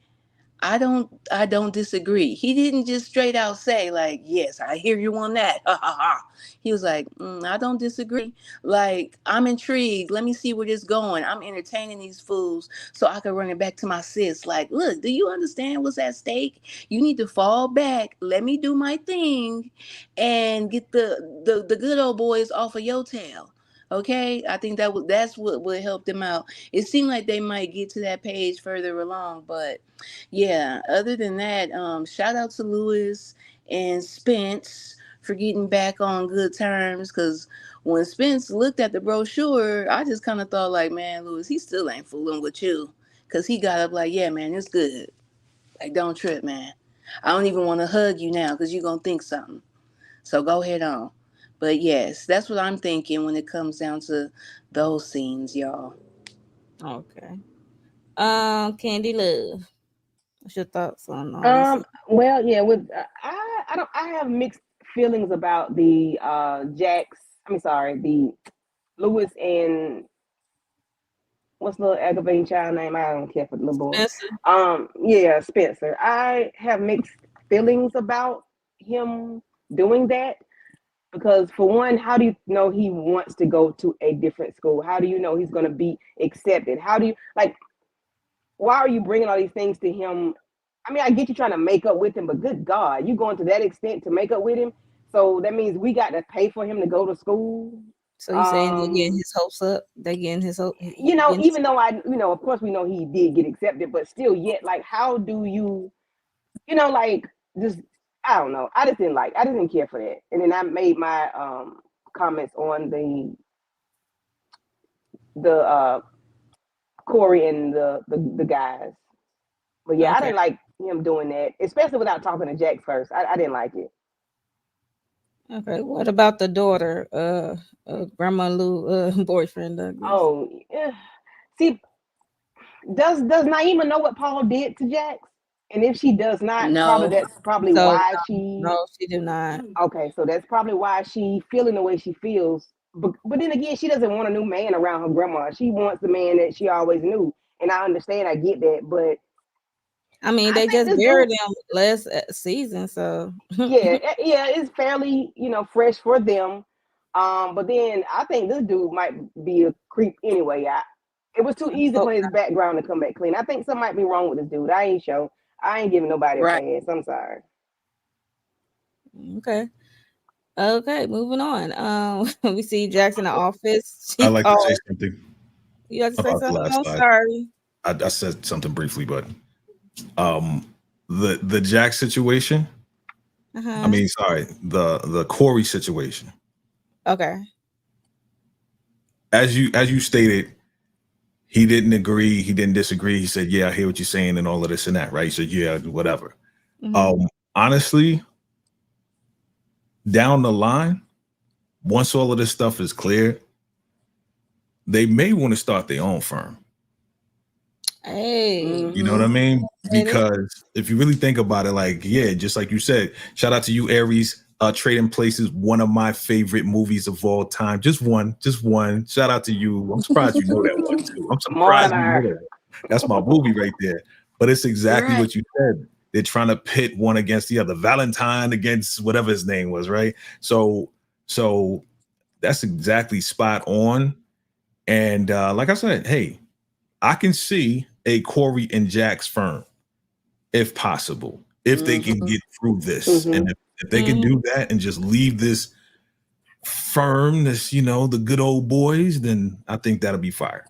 I don't disagree. He didn't just straight out say like, yes, I hear you on that. Ha ha ha. He was like, I don't disagree. Like, I'm intrigued. Let me see where this going. I'm entertaining these fools so I can run it back to my sis. Like, look, do you understand what's at stake? You need to fall back. Let me do my thing and get the good old boys off of your tail. Okay, I think that's what would help them out. It seemed like they might get to that page further along, but yeah, other than that, shout out to Lewis and Spence for getting back on good terms. Because when Spence looked at the brochure, I just kind of thought, like, man, Lewis, he still ain't fooling with you. Because he got up like, yeah, man, it's good. Like, don't trip, man. I don't even want to hug you now because you're going to think something. So go ahead on. But yes, that's what I'm thinking when it comes down to those scenes, y'all. Okay. Candy Love. What's your thoughts on all this? Well, yeah, with I don't I have mixed feelings about the Jax. I mean, sorry, the Lewis and what's the little aggravating child name? I don't care for the little boy. Spencer. Yeah, Spencer. I have mixed feelings about him doing that because, for one, how do you know he wants to go to a different school? How do you know he's going to be accepted? How do you like? Why are you bringing all these things to him? I mean, I get you trying to make up with him, but good God, you going to that extent to make up with him? So that means we got to pay for him to go to school. So you saying they're Um, getting his hopes up? They getting his hope? Getting his, Even though of course we know he did get accepted, but still, yet, like, how do you, like, just, I don't know. I just didn't care for that. And then I made my comments on the Corey and the guys. But yeah, I okay. didn't like him doing that, especially without talking to Jack first. I didn't like it. Okay. What about the daughter? Grandma Lou, boyfriend Douglas. Oh, yeah. See, does Naima know what Paul did to Jax? And if she does not, probably No. that's probably So why she. no, she do not. Okay, so that's probably why she feeling the way she feels. But then again, she doesn't want a new man around her grandma. She wants the man that she always knew. And I understand, I get that, but I mean, I they think just this buried dude, them last season, so yeah, it's fairly, fresh for them. But then I think this dude might be a creep anyway. It was too easy oh, for his background to come back clean. I think something might be wrong with this dude. I ain't sure. I ain't giving nobody a Right. pass. I'm sorry. okay. Okay, moving on. We see Jackson in the office. I She like to say called. something You have to say about the something? last I'm slide. sorry. I said something briefly, but um, the Jack situation. I Uh-huh. mean, sorry, the Corey situation. Okay. As you stated, he didn't agree, he didn't disagree. He said, "Yeah, I hear what you're saying," and all of this and that, right? He said, "Yeah, whatever." Mm-hmm. Honestly, down the line, once all of this stuff is clear, they may want to start their own firm. Hey, You know what I Mm-hmm. mean? say that. Because if you really think about it, like, yeah, just like you said, shout out to you, Aries. Trading Places, one of my favorite movies of all time. Just one. Shout out to you. I'm surprised you know that one too. I'm surprised you know Monarch. that. That's my movie right there. But it's exactly Right. what you said. They're trying to pit one against the other. Valentine against whatever his name was, right? So that's exactly spot on. And like I said, hey, I can see a Corey and Jack's firm if possible, if they can Mm-hmm. get through this. Mm-hmm. And if they can Mm-hmm. do that and just leave this firm, this, the good old boys, then I think that'll be fire.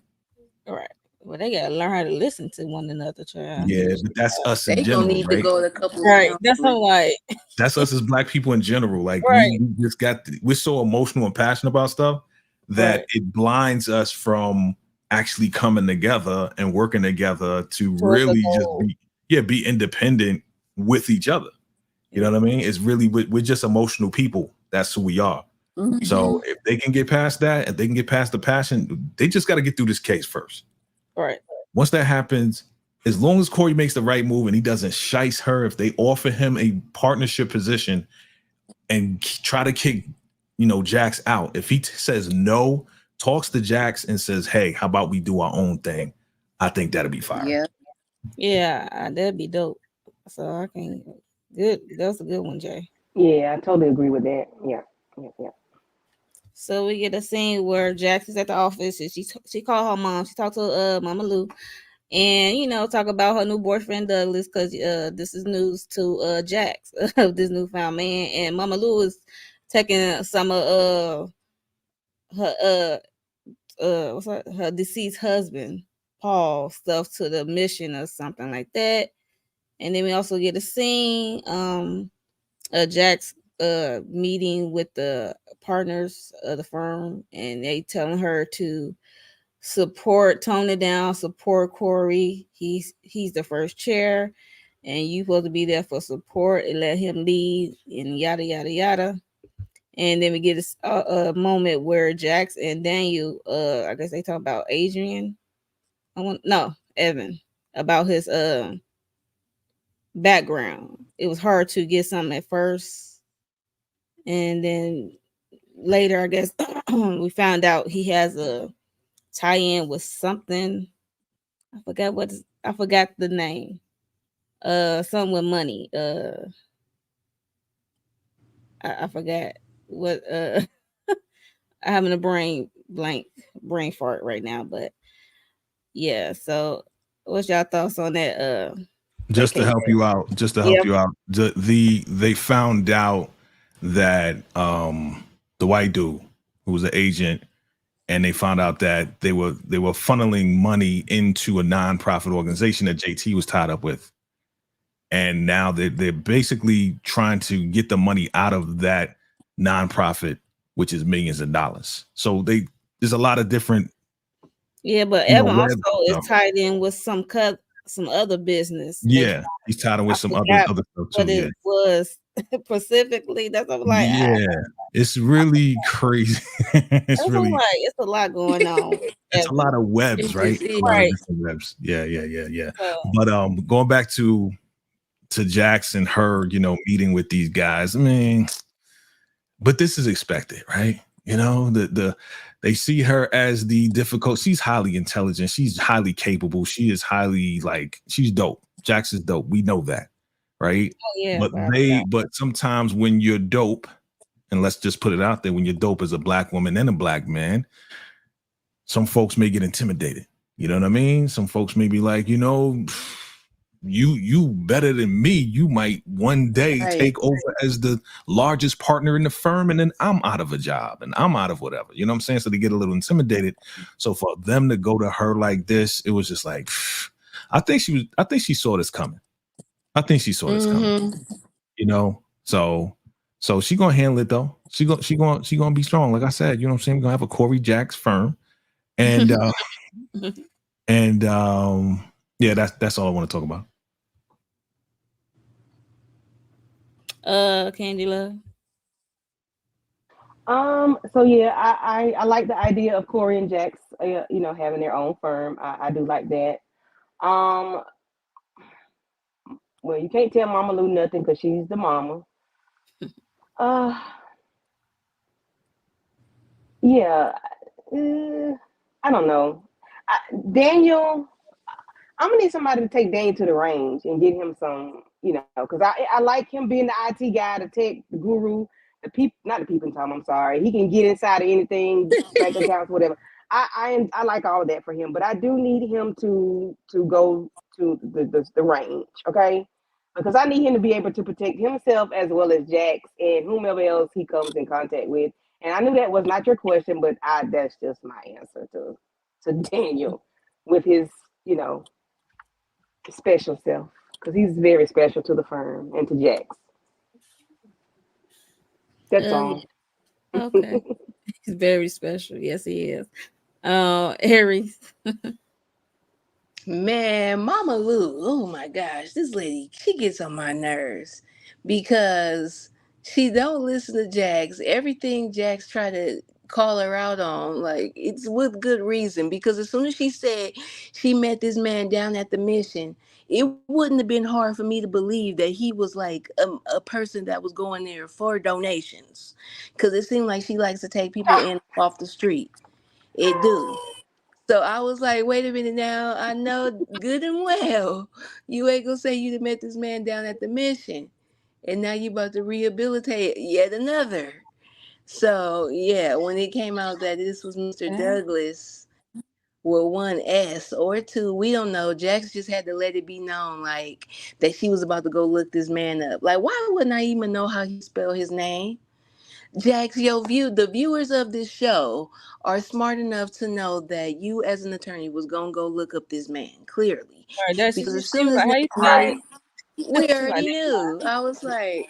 All right. Well, they gotta learn how to listen to one another, child. Yeah, but that's us in They gonna general, need to right? go to couples Right. That's counseling. I'm like, That's us as black people in general. Like right, we just we're so emotional and passionate about stuff that right. it blinds us from actually coming together and working together to Towards the really just goal. be independent with each other. You know what I mean? It's really we're just emotional people. That's who we are. So Mhm. if they can get past that, if they can get past the passion, they just got to get through this case first. Right. Once that happens, as long as Corey makes the right move and he doesn't shice her, if they offer him a partnership position and try to kick, Jax out, if he says no, talks to Jax and says, "Hey, how about we do our own thing?" I think that'll be fire. Yeah. Yeah, that'd be dope. So I can good. That was a good one, Jay. Yeah, I totally agree with that. Yeah, yeah, yeah. So we get a scene where Jax is at the office and she called her mom. She talked to Mama Lou, and talk about her new boyfriend Douglas because this is news to Jax of this newfound man, and Mama Lou is taking some of her what's her deceased husband Paul stuff to the mission or something like that. And then we also get a scene Jack's meeting with the partners of the firm, and they telling her to tone it down, support Corey. He's the first chair, and you supposed to be there for support and let him lead, and yada yada yada. And then we get a moment where Jax and Daniel, I guess they talk about Adrian. Evan, about his background. It was hard to get something at first, and then later, I guess we found out he has a tie-in with something. I forgot the name. Something with money. I forgot what. I having a brain fart right now, but yeah. So, what's y'all thoughts on that? That Just to case? help you out, Yeah. they found out that the white dude who was an agent, and they found out that they were funneling money into a nonprofit organization that JT was tied up with, and now they're basically trying to get the money out of that nonprofit, which is millions of dollars. So there's a lot of different, Yeah, but Evan web also is stuff. tied in with some other business. Yeah, he's tied in I with some forgot other stuff what too. it Yeah, was specifically. That's what I'm like. yeah, it's really crazy. It's That's what I'm really like. It's a lot going on. it's a Evan. lot of webs, It right? just It's is. a lot of Right. different webs. Yeah. So, But going back to Jackson, her, meeting with these guys. I mean, but this is expected, right? They see her as the difficult. She's highly intelligent. She's highly capable. She is highly she's dope. Jackson's dope. We know that, right? oh yeah, But without a doubt. but sometimes when you're dope, and let's just put it out there, when you're dope as a black woman and a black man, some folks may get intimidated. You know what I mean? Some folks may be like, you better than me. You might one day Right. take over as the largest partner in the firm, and then I'm out of a job and I'm out of whatever. You know what I'm saying? So they get a little intimidated. So for them to go to her like this, it was just like, I think she saw this coming. I think she saw this coming. So she gonna handle it though. She gonna be strong. Like I said, you know what I'm saying? We're gonna have a Corey Jacks firm. And and yeah, that's all I want to talk about. Candy Love. So yeah, I like the idea of Corey and Jax, having their own firm. I do like that. Um, well, you can't tell Mama Lou nothing because she's the mama. Uh, yeah, I don't know. Daniel, I'm gonna need somebody to take Dane to the range and get him some, because I like him being the IT guy, the tech, the guru, the people, not the peeping Tom. I'm sorry, he can get inside of anything, bank accounts, whatever. I like all of that for him, but I do need him to go to the range, okay? Because I need him to be able to protect himself as well as Jax and whomever else he comes in contact with. And I knew that was not your question, but that's just my answer to Daniel. with his, you know, special self, because he's very special to the firm and to Jax. That's Yeah. all. Okay. He's very special. Yes, he is. Aries. Man, Mama Lou, oh my gosh, this lady, she gets on my nerves because she don't listen to Jax. Everything Jax try to call her out on, like it's with good reason. Because as soon as she said she met this man down at the mission, it wouldn't have been hard for me to believe that he was like a person that was going there for donations. Because it seemed like she likes to take people in off the street. It do. So I was like, wait a minute now. I know good and well you ain't gonna say you done met this man down at the mission. And now you about to rehabilitate yet another. So yeah, when it came out that this was Mr. Yeah. Douglas with one S or two, we don't know. Jax just had to let it be known like that she was about to go look this man up. Like, why wouldn't I even know how he spelled his name? Jax, the viewers of this show are smart enough to know that you, as an attorney, was gonna go look up this man clearly, All right, that because as she soon was as like, how you spell Naima, it? we She like, already knew. I was like,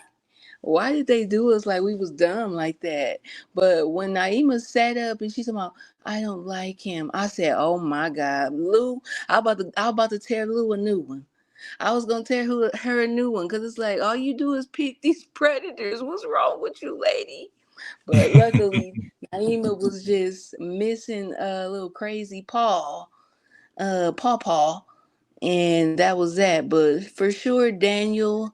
why did they do us like we was dumb like that? But when Naima sat up and she said, "I don't like him," I said, "Oh my God, Lou, I about to tear Lou a new one." I was gonna tear her a new one because it's like all you do is pick these predators. What's wrong with you, lady? But luckily, Naima was just missing a little crazy Paw, and that was that. But for sure, Daniel,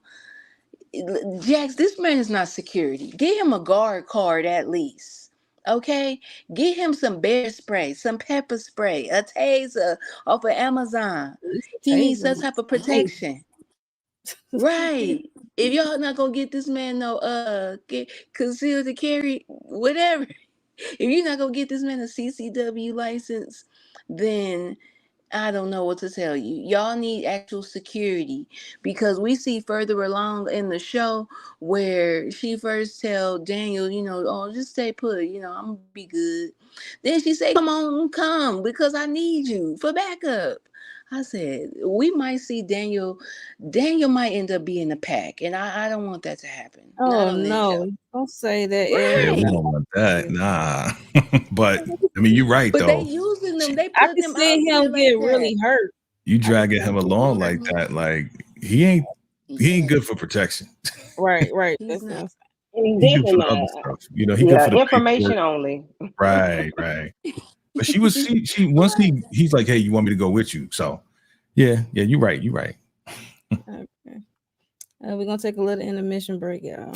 Jax, this man is not security. Get him a guard card at least. Okay? Get him some bear spray, some pepper spray, a taser off of Amazon. it's a He needs some taser. type of Nice. protection. Right. If y'all not gonna get this man no conceal to carry, whatever. If you're not gonna get this man a CCW license, then I don't know what to tell you. Y'all need actual security, because we see further along in the show where she first tell Daniel, oh, just stay put, I'm gonna be good. Then she say, come because I need you for backup. I said, we might see Daniel might end up being a pack, and I don't want that to happen. Not Oh on this show. no! Don't say that, Yeah, Aries. we Right. don't want that. Nah. But I mean, you're right But they though. using them, She, they I put can them out see there him like get that. really hurt. you I can dragging see him him get along really like hurt. that, like he ain't good for protection. Right, right. He's That's not. what And he's He good definitely for the other not. stuff. He good Yeah, for the information paperwork. only. Right, right. But she once he's like, hey, you want me to go with you? So yeah, you're right. You're right. I'm saying. Okay. We're gonna take a little intermission break, y'all.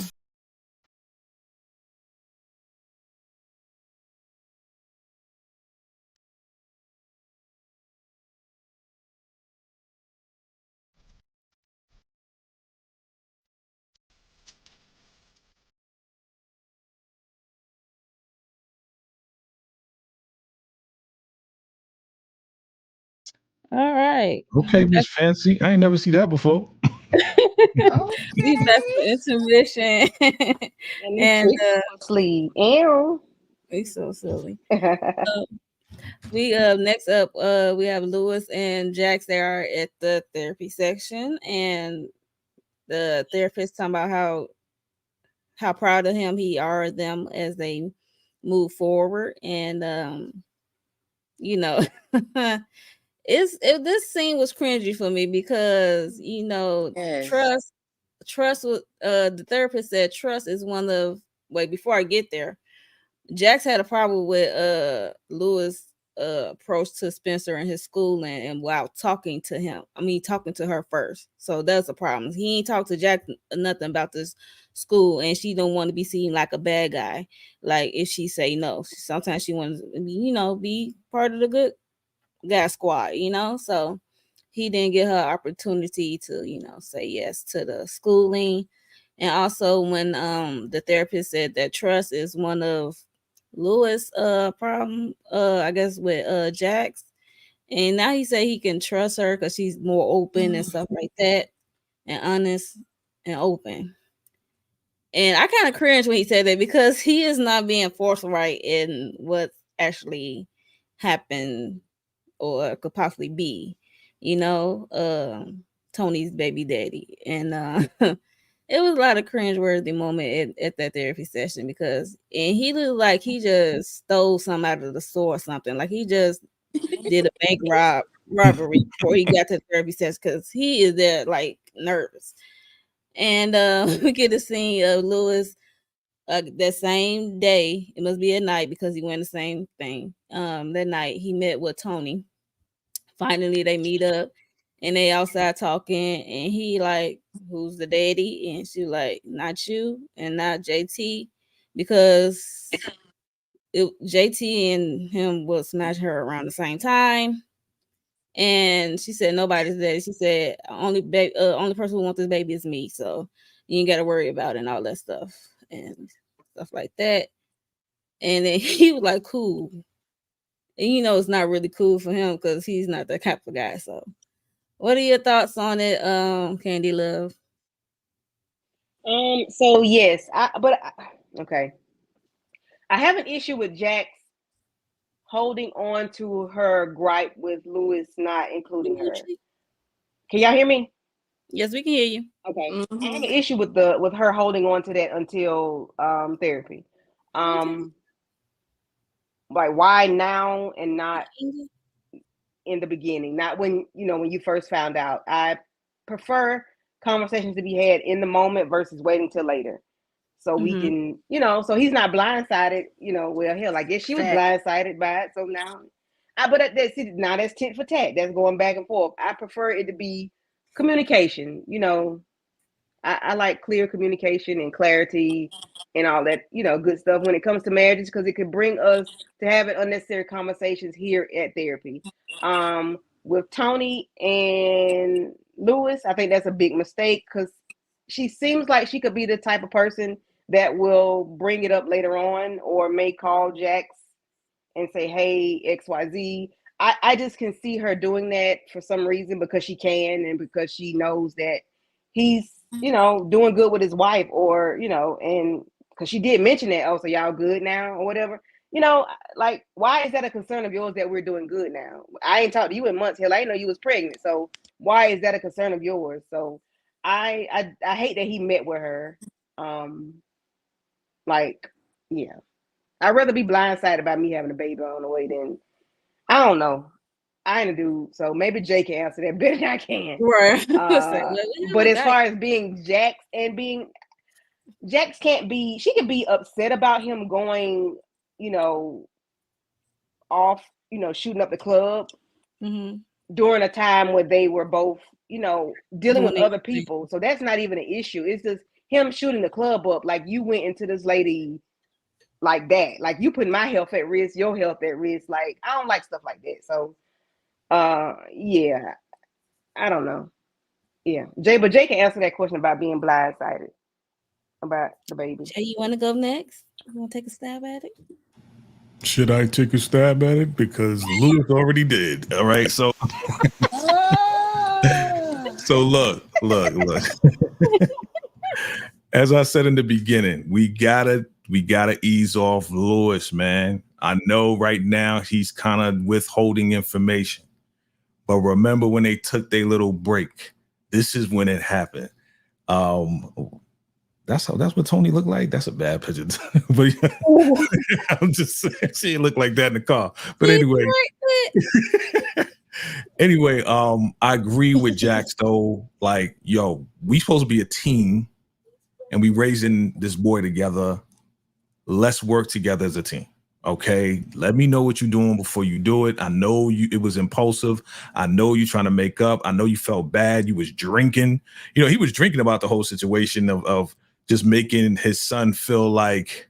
All right. Okay, Miss Fancy. I ain't never see that before. We back for Okay. intermission. And these And tricks up her sleeve. Ew. we so silly. We next up we have Lewis and Jax. They are at the therapy section, and the therapist talking about how proud of him he are of them as they move forward. And you know this scene was cringy for me because Yes. trust was the therapist said trust is one of wait before I get there. Jax had a problem with Lewis approach to Spencer and his school and while talking to him. I mean talking to her first. So that's a problem. He ain't talked to Jack nothing about this school, and she don't want to be seen like a bad guy. Like if she say no. Sometimes she wants to be part of the good guy squad. So he didn't get her opportunity to, say yes to the schooling. And also when the therapist said that trust is one of Lewis problem I guess with Jax. And now he said he can trust her because she's more open and stuff like that, and honest and open. And I kind of cringe when he said that because he is not being forthright in what actually happened or could possibly be, you know, Tony's baby daddy. And it was a lot of cringeworthy moment at that therapy session because and he looked like he just stole something out of the store or something. Like he just did a bank robbery before he got to the therapy session because he is there like nervous. And we get a scene of Lewis that same day. It must be at night because he went the same thing. That night he met with Tony. Finally, they meet up and they outside talking. And he like, "Who's the daddy?" And she like, "Not you and not JT," because JT and him will smash her around the same time. And she said, "Nobody's daddy." She said, only person who wants this baby is me. So you ain't got to worry about it and all that stuff and stuff like that. And then he was like, "Cool." And you know, it's not really cool for him because he's not that type of guy. So, what are your thoughts on it, Candy Love? So yes, okay. I have an issue with Jax holding on to her gripe with Lewis not including her. Can y'all hear me? Yes, we can hear you. Okay. I have an issue with her holding on to that until therapy. Like why now and not in the beginning? Not when when you first found out. I prefer conversations to be had in the moment versus waiting till later. So we can, so he's not blindsided, well, hell, I guess she was blindsided by it. So now, that's tit for tat. That's going back and forth. I prefer it to be communication, I like clear communication and clarity and all that, good stuff when it comes to marriages, because it could bring us to having unnecessary conversations here at therapy. With Tony and Lewis, I think that's a big mistake because she seems like she could be the type of person that will bring it up later on or may call Jax and say, "Hey, XYZ." I just can see her doing that for some reason because she can and because she knows that he's, doing good with his wife or, and because she did mention that, "Oh, so y'all good now," or whatever. Like, why is that a concern of yours that we're doing good now? I ain't talked to you in months. Hell, I didn't know you was pregnant. So why is that a concern of yours? So I hate that he met with her. Like, yeah. I'd rather be blindsided by me having a baby on the way than, I don't know. I ain't a dude, so maybe Jay can answer that better than I can. Right. But as far as being Jax and Jax she can be upset about him going, off, shooting up the club during a time where they were both, dealing with other people. So that's not even an issue. It's just him shooting the club up. Like, you went into this lady like that. Like, you putting my health at risk, your health at risk. Like, I don't like stuff like that. So, yeah, I don't know. Yeah, but Jay can answer that question about being blindsided about the baby. Jay, you want to go next? You want to take a stab at it? Should I take a stab at it? Because Lewis already did. All right. So, so look. As I said in the beginning, we gotta ease off Lewis, man. I know right now he's kind of withholding information, but remember when they took their little break? This is when it happened. That's what Tony looked like. That's a bad picture. But I'm just saying she didn't look like that in the car. But anyway, I agree with Jax though. Like, yo, we supposed to be a team and we raising this boy together. Let's work together as a team. Okay, let me know what you're doing before you do it. I know it was impulsive. I know you're trying to make up. I know you felt bad. You was drinking. He was drinking about the whole situation of just making his son feel like,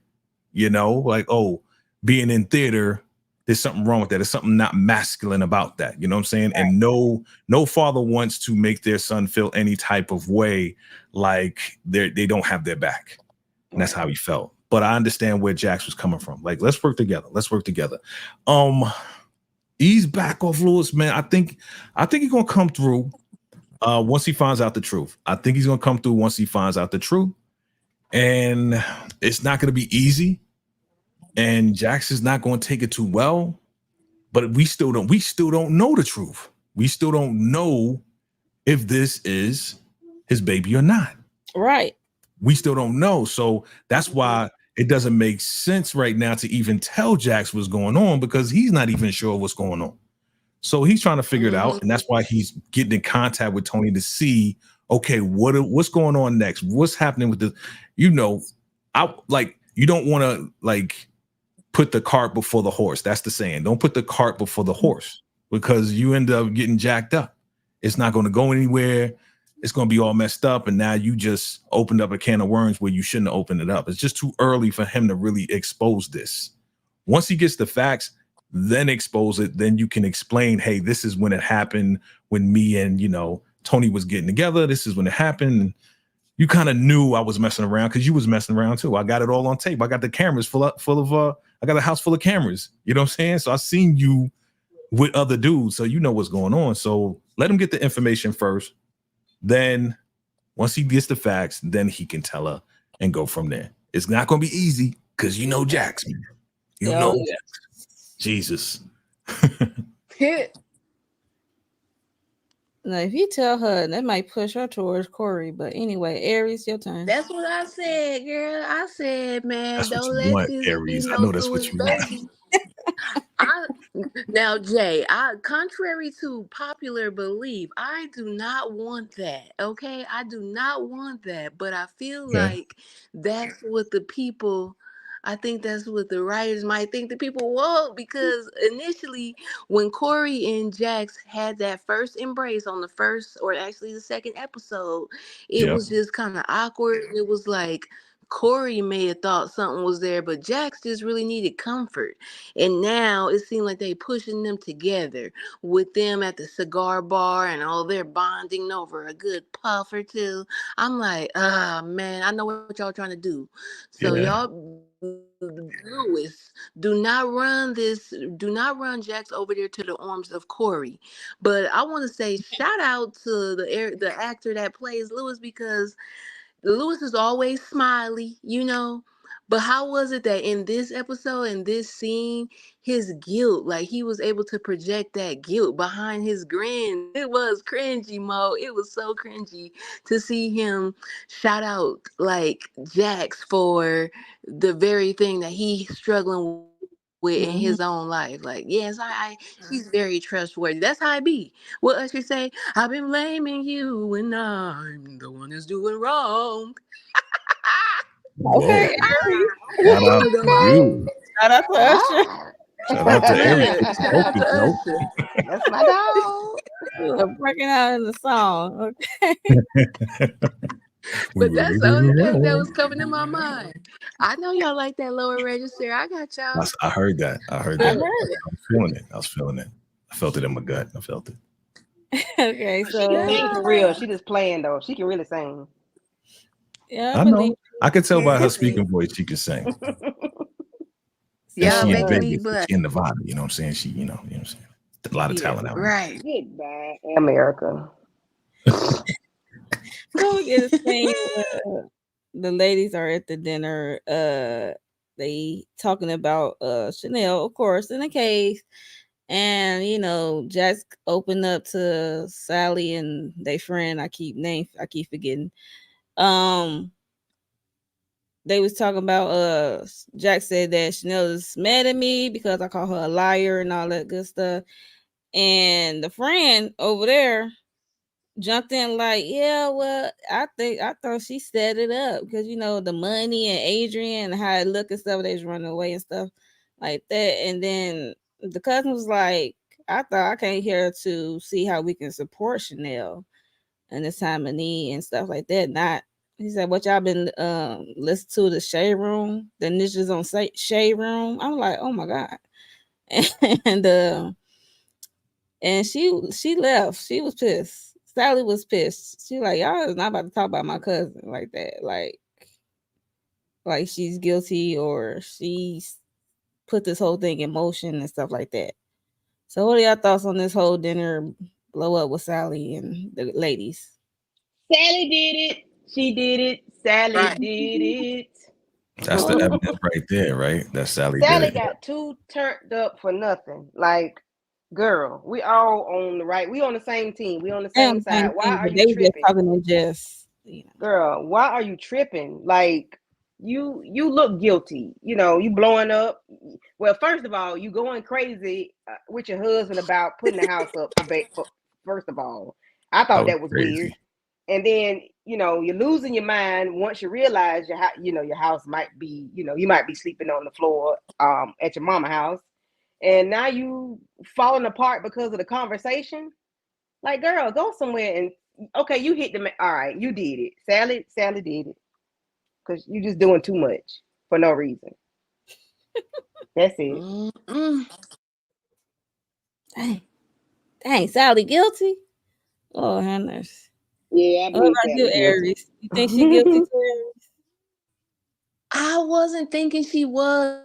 oh, being in theater, there's something wrong with that. There's something not masculine about that. You know what I'm saying? Right. And no father wants to make their son feel any type of way like they don't have their back. And that's how he felt. But I understand where Jax was coming from. Like, let's work together. Ease back off Lewis, man. I think he's gonna come through once he finds out the truth. And it's not gonna be easy. And Jax is not gonna take it too well. but we still don't know the truth. We still don't know if this is his baby or not. Right. We still don't know. So that's why it doesn't make sense right now to even tell Jax what's going on, because he's not even sure what's going on. So he's trying to figure it out, and that's why he's getting in contact with Tony to see, okay, what's going on next? What's happening with the, I like, you don't want to like put the cart before the horse. That's the saying. Don't put the cart before the horse, because you end up getting jacked up. It's not going to go anywhere. It's going to be all messed up, and now you just opened up a can of worms where you shouldn't have opened it up. It's just too early for him to really expose this. Once he gets the facts, then expose it. Then you can explain, hey, this is when it happened, when me and Tony was getting together. This is when it happened. You kind of knew I was messing around because you was messing around too. I got it all on tape. I got the cameras full of I got a house full of cameras. You know what I'm saying? So I seen you with other dudes, so you know what's going on. So let him get the information first. Then once he gets the facts, then he can tell her and go from there. It's not going to be easy because Jax. Jesus. Now, if you tell her, that might push her towards Corey. But anyway, Aries, your turn. That's what I said, girl. I said, man, That's what don't you let want, this be Aries. I no know that's what Louis you want. baby. Now, Jay, contrary to popular belief, I do not want that. Okay, I do not want that. But I feel like that's what the people. I think that's what the writers might think the people want, because initially, when Corey and Jax had that first embrace on the first, or actually the second episode, it was just kind of awkward. It was like Corey may have thought something was there, but Jax just really needed comfort. And now it seemed like they pushing them together with them at the cigar bar and all they're bonding over a good puff or two. I'm like, man, I know what y'all trying to do. So y'all, Lewis, do not run Jax over there to the arms of Corey. But I want to say shout out to the actor that plays Lewis, because Lewis is always smiley, But how was it that in this episode, in this scene, his guilt, like he was able to project that guilt behind his grin? It was cringy, Mo. It was so cringy to see him shout out like Jax for the very thing that he's struggling with in his own life. Like, yes, she's very trustworthy. That's how I be. What Usher say? I've been blaming you when I'm the one that's doing wrong. Okay, Shout out to you. shout out to Usher. Shout out to Aries. Look, shout out to Usher. That's my dog. You were breaking out in the song. Okay. But that's the only thing that was coming to my mind. I know y'all like that lower register. I got y'all. I heard that. I heard that. I was feeling it. I felt it in my gut. I felt it. Okay, She so can sing for real. She just playing though. She can really sing. yeah, I know. I can tell by her speaking voice she can sing. Yeah, she in making me Vegas, blush. she in Nevada. You know what I'm saying? She, you know what I'm saying? A lot of talent out there. Right. Goodbye, America. So we get a scene where the ladies are at the dinner. They talking about Chanel, of course, in a case. And Jax opened up to Sally and their friend. I keep forgetting. They was talking about Jax said that Chanel is mad at me because I call her a liar and all that good stuff. And the friend over there jumped in like, yeah, well, I thought she set it up because the money and Adrian and how it looked and stuff, they was running away and stuff like that. And then the cousin was like, I thought I came here to see how we can support Chanel in this time of need and stuff like that. Not, he said, what y'all been listening to the Shade Room, the niches on Shade Room. I'm like, oh my god. And she left. She was pissed. Sally was pissed. She like, y'all is not about to talk about my cousin like that. Like she's guilty or she's put this whole thing in motion and stuff like that. So what are y'all thoughts on this whole dinner blow up with Sally and the ladies? Sally did it. She did it. Sally Right. did it. That's the evidence right there, right? That Sally did Sally it. got too turned up for nothing. Like, girl, we all on the right. We on the same team. We on the They same on the side. same Why thing, are but you they just tripping? talking to just, Girl, why are you tripping? Like, you look guilty. You know, you blowing up. Well, first of all, you going crazy with your husband about putting the house up for first of all. I That thought was that was weird. crazy. And then, you're losing your mind once you realize your house might be, you might be sleeping on the floor at your mama house. And now you falling apart because of the conversation. Like, girl, go somewhere and okay, you hit the all right, you did it. Sally did it. Because you just doing too much for no reason. That's it. Mm-mm. dang, dang, Sally guilty. Oh, Hannah's. Yeah, I What believe about you, Sally guilty. Aries? You think she guilty too, I wasn't thinking she was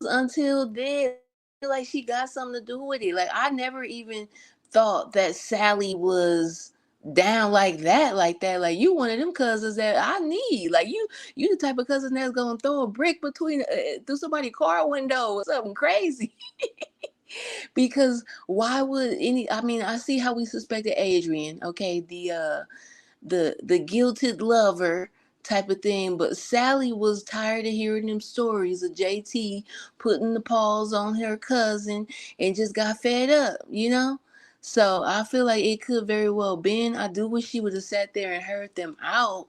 until then. I feel like she got something to do with it. Like I never even thought that Sally was down like that, like that. Like you one of them cousins that I need. Like you the type of cousin that's gonna throw a brick between through somebody's car window or something crazy. Because why would any? I mean, I see how we suspected Adrian. Okay, the guilted lover type of thing. But Sally was tired of hearing them stories of JT putting the paws on her cousin and just got fed up, you know? So I feel like it could very well been. I do wish she would have sat there and heard them out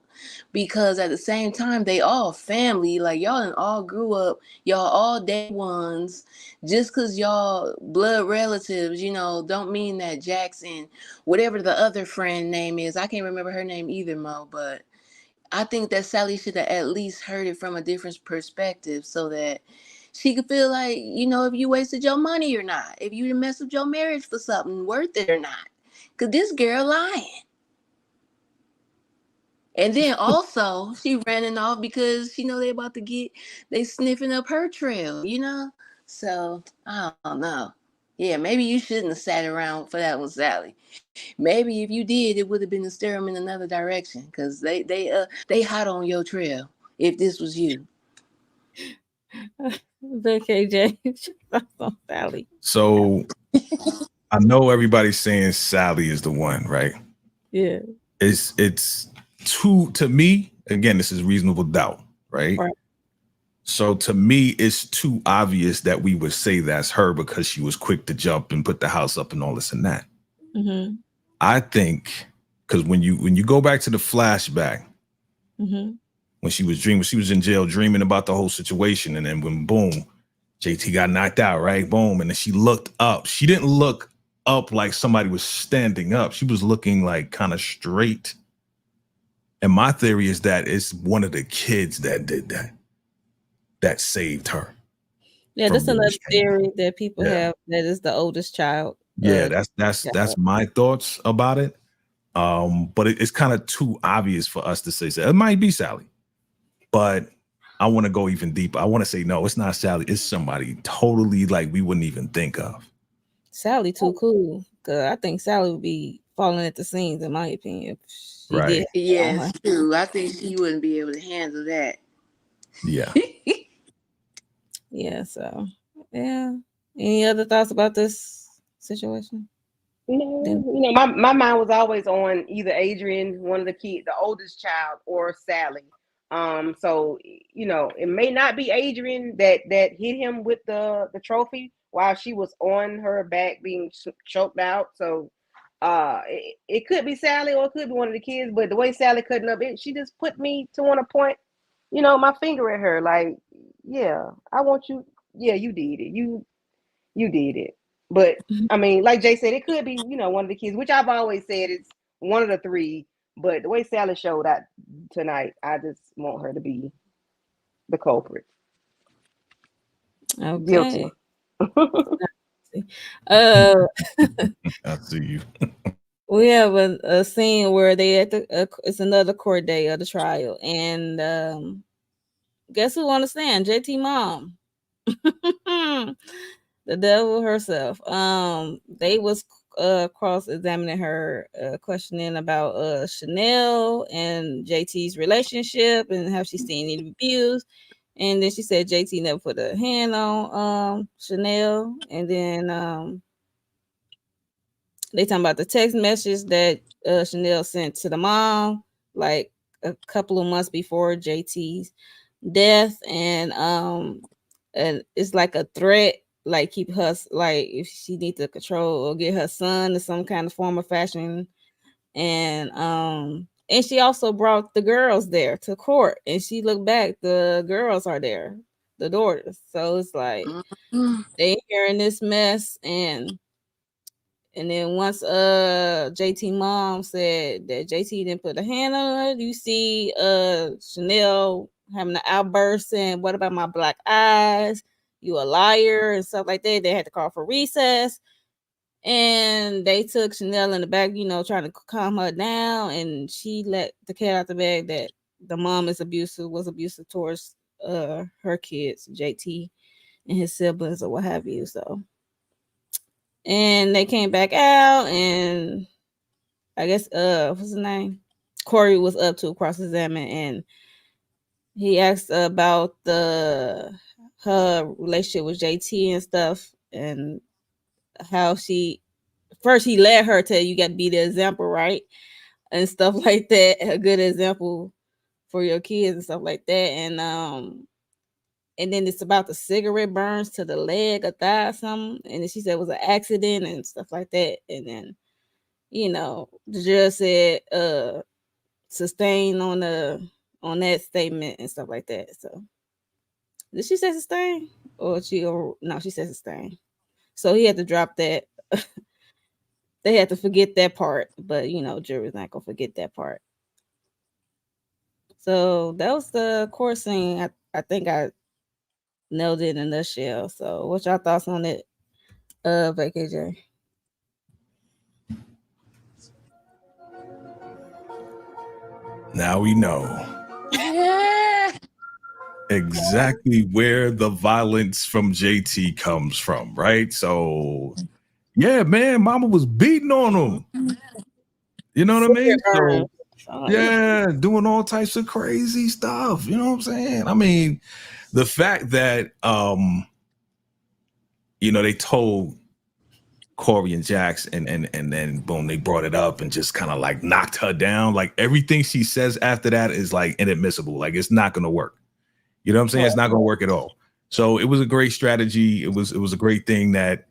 because at the same time they all family. Like y'all done all grew up, y'all all day ones. Just cause y'all blood relatives, don't mean that Jackson, whatever the other friend name is. I can't remember her name either, Mo, but I think that Sally should have at least heard it from a different perspective so that she could feel like, if you wasted your money or not, if you messed up your marriage for something worth it or not. Cause this girl lying. And then also she running off because she know they sniffing up her trail. So I don't know. Yeah, maybe you shouldn't have sat around for that one, Sally. Maybe if you did, it would have been to steer them in another direction because they hot on your trail. If this was you, Big KJ? On Sally. So I know everybody's saying Sally is the one, right? Yeah. It's too to me, again, this is reasonable doubt, right? Right. So to me, it's too obvious that we would say that's her because she was quick to jump and put the house up and all this and that. Mm-hmm. I think because when you go back to the flashback, Mm-hmm. when she was in jail dreaming about the whole situation, and then when boom, JT got knocked out, right? Boom, and then she looked up. She didn't look up like somebody was standing up. She was looking like kind of straight. And my theory is that it's one of the kids that did that saved her Yeah, from that's being another restrained. theory that people Yeah. have that is the oldest child. Yeah, that's my thoughts about it. But it's kind of too obvious for us to say so. It might be Sally, but I want to go even deeper. I want to say no, it's not Sally. It's somebody totally like we wouldn't even think of. Sally too cool. Cause I think Sally would be falling at the seams, in my opinion, if she did Right. have it on her. yes, true. I think she wouldn't be able to handle that. Yeah. Yeah, so yeah. Any other thoughts about this situation? No, my mind was always on either Adrian, one of the kids, the oldest child, or Sally. So it may not be Adrian that hit him with the trophy while she was on her back being choked out. So it could be Sally or it could be one of the kids. But the way Sally cutting up, she just put me to want to point, my finger at her. Like, yeah, I want you. Yeah, you did it. You did it. But I mean, like Jay said, it could be, one of the kids, which I've always said it's one of the three. But the way Sally showed out tonight, I just want her to be the culprit. Okay. Guilty. uh I see you. we have a scene where they at the it's another court day of the trial, and guess who on the stand? JT mom. The devil herself. They was cross-examining her, questioning about Chanel and JT's relationship and how she's seen it abused. And then she said JT never put a hand on Chanel. And then they talking about the text message that Chanel sent to the mom like a couple of months before JT's death, and it's like a threat, like keep her, like if she needs to control or get her son in some kind of form or fashion. And she also brought the girls there to court, and she looked back, the girls are there, the daughters. So it's like they hearing this mess. And then once JT mom said that JT didn't put a hand on her, you see Chanel having an outburst saying, "What about my black eyes? You a liar," and stuff like that. They had to call for recess. And they took Chanel in the back, trying to calm her down, and she let the cat out the bag that the mom was abusive towards her kids, JT and his siblings or what have you. So, and they came back out, and I guess what's his name? Corey was up to cross-examine, and he asked about her relationship with JT and stuff, and how first he let her tell you got to be the example, right? And stuff like that, a good example for your kids and stuff like that. And then it's about the cigarette burns to the leg or thigh or something. And then she said it was an accident and stuff like that. And then, the judge said sustain on that statement and stuff like that. So did she say sustain? Or no, she said sustain. So he had to drop that. They had to forget that part, but jury's not gonna forget that part. So that was the court scene. I think I nailed it in a nutshell. So what's y'all thoughts on it, KJ? Now we know exactly where the violence from JT comes from, right? So yeah, man, mama was beating on him. You know what I mean? So yeah, doing all types of crazy stuff. You know what I'm saying? I mean, the fact that they told Corey and Jax, and then boom, they brought it up and just kind of like knocked her down. Like everything she says after that is like inadmissible. Like it's not gonna work. You know what I'm saying? It's not gonna work at all. So it was a great strategy. It was a great thing that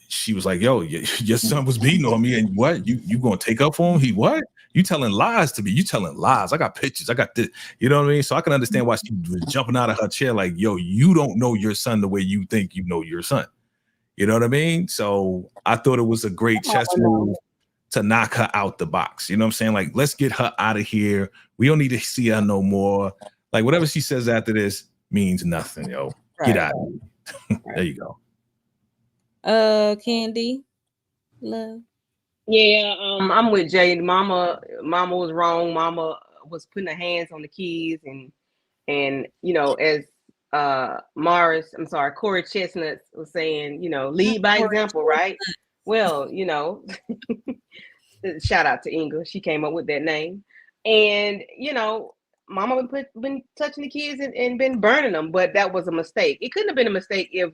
she was like, "Yo, your son was beating on me, and what you gonna take up for him? He what? You telling lies to me? You telling lies? I got pictures. I got this. You know what I mean? So I can understand why she was jumping out of her chair like, "Yo, you don't know your son the way you think you know your son." You know what I mean? So I thought it was a great chess move to knock her out the box. You know what I'm saying? Like, let's get her out of here. We don't need to see her no more. Like, whatever she says after this means nothing, yo. Right. Get out of here. There you go. Candy, love. Yeah, I'm with Jade. Mama was wrong. Mama was putting her hands on the kids, and as Corey Chestnut was saying, lead by example, right? Well, shout out to Inga. She came up with that name. And, Mama been touching the kids and been burning them, but that was a mistake. It couldn't have been a mistake if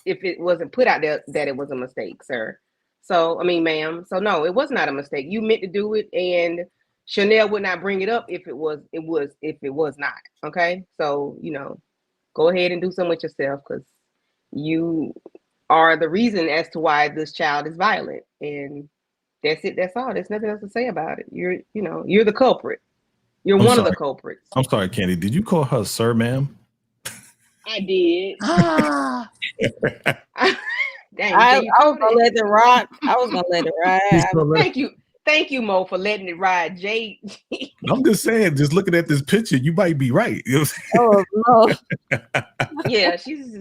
it wasn't put out there that it was a mistake, sir. So, I mean, ma'am. So no, it was not a mistake. You meant to do it, and Chanel would not bring it up if it was not. Okay. So, go ahead and do something with yourself, because you are the reason as to why this child is violent. And that's it. That's all. There's nothing else to say about it. You're the culprit. You're one of the culprits. I'm sorry, Candy. Did you call her sir, ma'am? I did. Dang, I was gonna let it rock. I was gonna let it ride. Thank you, Mo, for letting it ride. Jay. I'm just saying, just looking at this picture, you might be right. You know what I'm saying? Oh no. Yeah, she's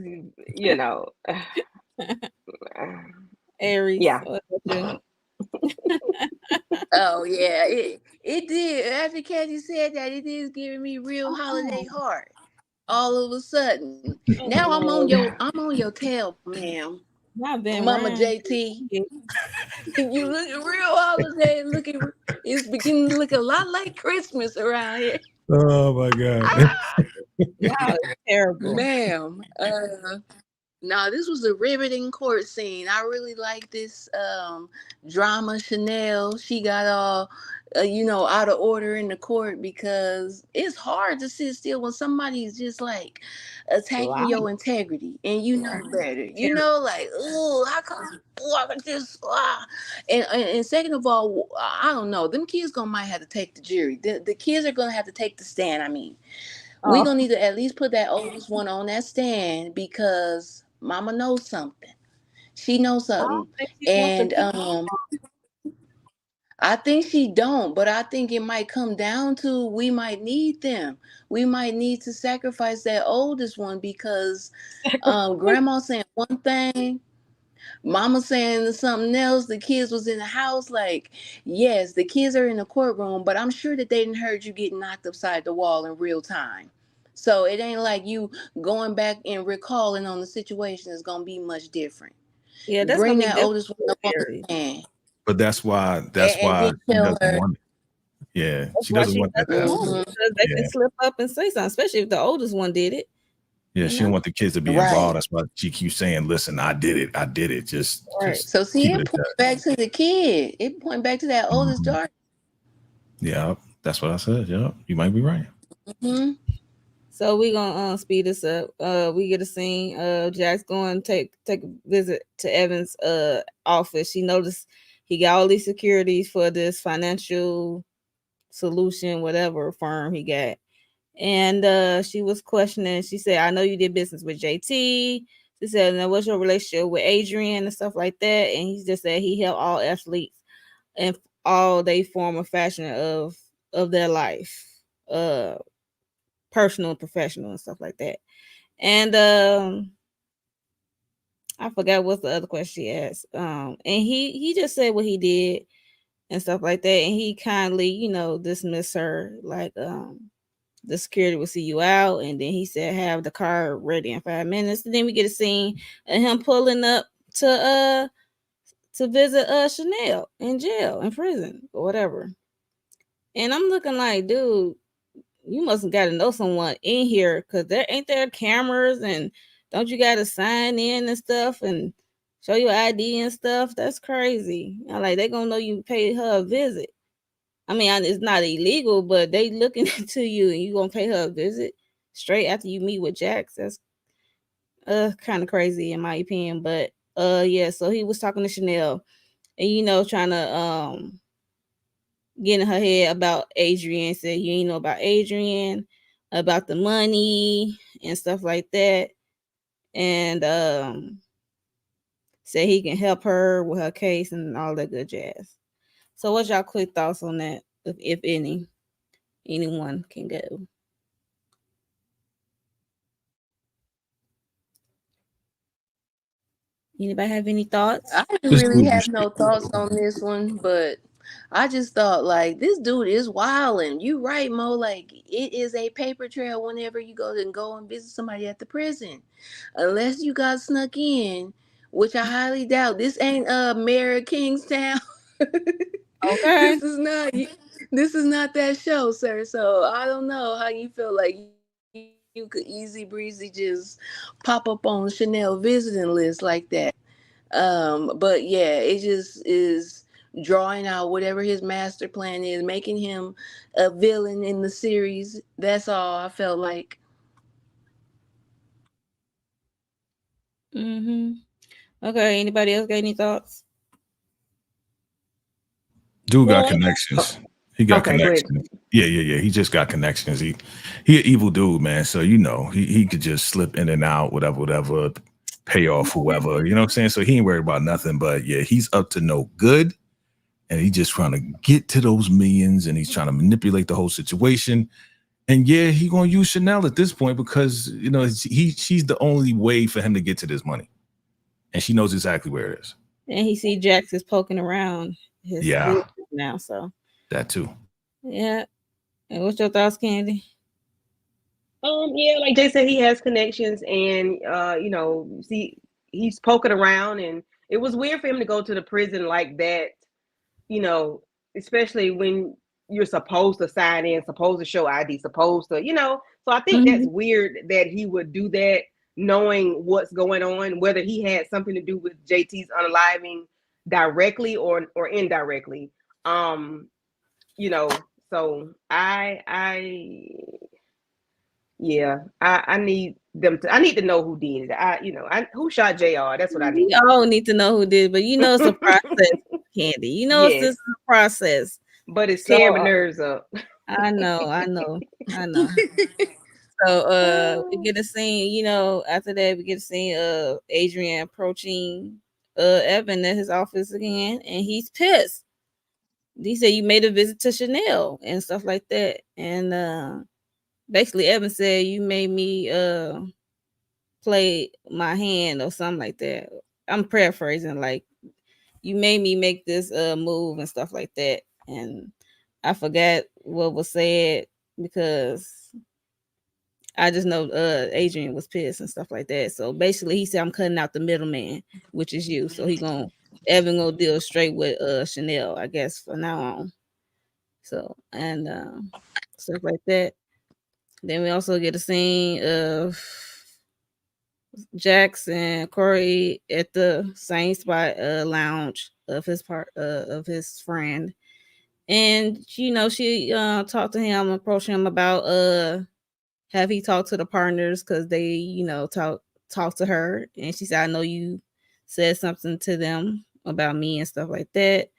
Aries. Yeah. Oh yeah, it did. After Kathy said that, it is giving me real holiday heart. All of a sudden, now I'm on your tail, ma'am. Not been Mama around. JT. You look real holiday. It's beginning to look a lot like Christmas around here. Oh my God. No, it's terrible. Ma'am. Now this was a riveting court scene. I really like this drama. Chanel, she got all out of order in the court because it's hard to sit still when somebody's just like attacking Right. your integrity and you know better. Like, oh, how come I could just and second of all, I don't know. Them kids might have to take the jury. The kids are gonna have to take the stand. I mean, we Oh, gonna need to at least put that oldest one on that stand because mama knows something. She knows I don't something. think she wants to And keep. I think she don't, but I think it might come down to we might need them. We might need to sacrifice that oldest one because grandma saying one thing, mama saying something else. The kids was in the house. Like, yes, the kids are in the courtroom, but I'm sure that they didn't heard you get knocked upside the wall in real time. So it ain't like you going back and recalling on the situation is gonna be much different. Yeah, that's gonna Bring be that difficult oldest one for up on the Aries. stand But that's why and then she tell doesn't her, want it. Yeah, That's she why doesn't she want that to doesn't want happen. it mm-hmm, because they can Yeah. slip up and say something, especially if the oldest one did it. Yeah, You she don't know, want the kids to be right. involved. That's why she keeps saying, "Listen, I did it. I did it. right? Just So see, keep it it at point that." back to the kid. It point back to that oldest Mhm. daughter. Yeah, that's what I said. Yeah, you might be right. Mm-hmm. So we gonna speed this up. We get a scene. Jack's going to take a visit to Evan's office. She noticed he got all these securities for this financial solution, whatever firm he got. And she was questioning. She said, "I know you did business with JT." She said, "Now what's your relationship with Adrian and stuff like that?" And he just said he helped all athletes and all they form of fashion of their life, uh, personal and professional and stuff like that. And I forgot what's the other question she asked. And he just said what he did and stuff like that. And he kindly, dismissed her like the security will see you out. And then he said have the car ready in 5 minutes. And then we get a scene of him pulling up to visit Chanel in jail, in prison, or whatever. And I'm looking like, dude, you must have got to know someone in here because there cameras and don't you got to sign in and stuff and show your ID and stuff? That's crazy. I'm like, they gonna know you paid her a visit. I mean, it's not illegal, but they looking into you and you gonna pay her a visit straight after you meet with Jax. That's kind of crazy in my opinion. But yeah, so he was talking to Chanel and trying to get in her head about Adrian. Said you ain't know about Adrian, about the money and stuff like that, and said he can help her with her case and all that good jazz. So, what's y'all quick thoughts on that, if any? Anyone can go. Anybody have any thoughts? I didn't This really dude was have no thoughts straightforward. on this one, but I just thought like this dude is wilding. You right, Mo. Like it is a paper trail whenever you go and visit somebody at the prison, unless you got snuck in, which I highly doubt. This ain't Mayor of Kingstown. Okay. this is not. This is not that show, sir. So I don't know how you feel like you could easy breezy just pop up on Chanel visiting list like that. But yeah, it just is drawing out whatever his master plan is, making him a villain in the series. That's all I felt like. Mm-hmm. Okay. Anybody else got any thoughts? Dude got Well, connections. He got okay, go ahead. connections. Yeah. He just got connections. He an evil dude, man. So he could just slip in and out, whatever, pay off whoever. You know what I'm saying? So he ain't worried about nothing. But yeah, he's up to no good. And he's just trying to get to those millions and he's trying to manipulate the whole situation. And yeah, he gonna use Chanel at this point because she's the only way for him to get to this money. And she knows exactly where it is. And he see Jax is poking around his Yeah, business now. So that too. yeah. And what's your thoughts, Candy? Yeah, like Jay said, he has connections, and see, he's poking around, and it was weird for him to go to the prison like that, you know, especially when you're supposed to sign in, supposed to show ID, supposed to, you know. So I think that's Mhm. weird that he would do that, knowing what's going on, whether he had something to do with JT's unaliving directly or indirectly. Um, you know, so yeah, I need them to. I need to know who did it. Who shot Jr. That's what I We need. all need to know who did, but it's a process, Candy. It's Yes, just a process. but it's So tearing my nerves up. I know, I know, I know. So we get a scene, after that we get a scene of Adrian approaching Evan at his office again, and he's pissed. He said you made a visit to Chanel and stuff like that. And basically Evan said you made me play my hand or something like that. I'm paraphrasing, like you made me make this move and stuff like that. And I forgot what was said because I just know Adrian was pissed and stuff like that. So basically he said I'm cutting out the middleman, which is you. So Evan gonna deal straight with Chanel, I guess, for now on. So and stuff like that. Then we also get a scene of Jax and Corey at the same spot lounge of his friend. And she talked to him, approached him about have he talked to the partners because they, talk to her. And she said, I know you said something to them about me and stuff like that.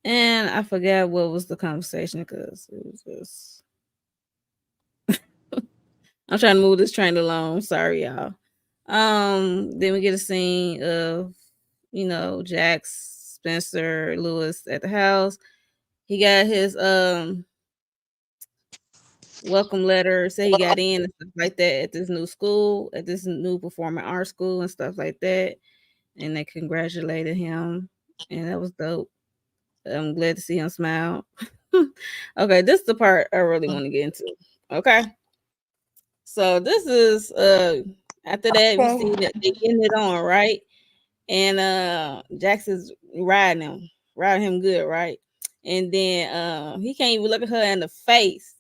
And I forgot what was the conversation because it was just I'm trying to move this train along. Sorry, y'all. Then we get a scene of, Jax, Spencer, Lewis at the house. He got his welcome letter, say he got in and stuff like that at this new school, at this new performing arts school and stuff like that. And they congratulated him. And that was dope. I'm glad to see him smile. Okay, this is the part I really want to get into. Okay. So this is after that we see that they getting it on, right? And Jackson's riding him good, right? And then he can't even look at her in the face.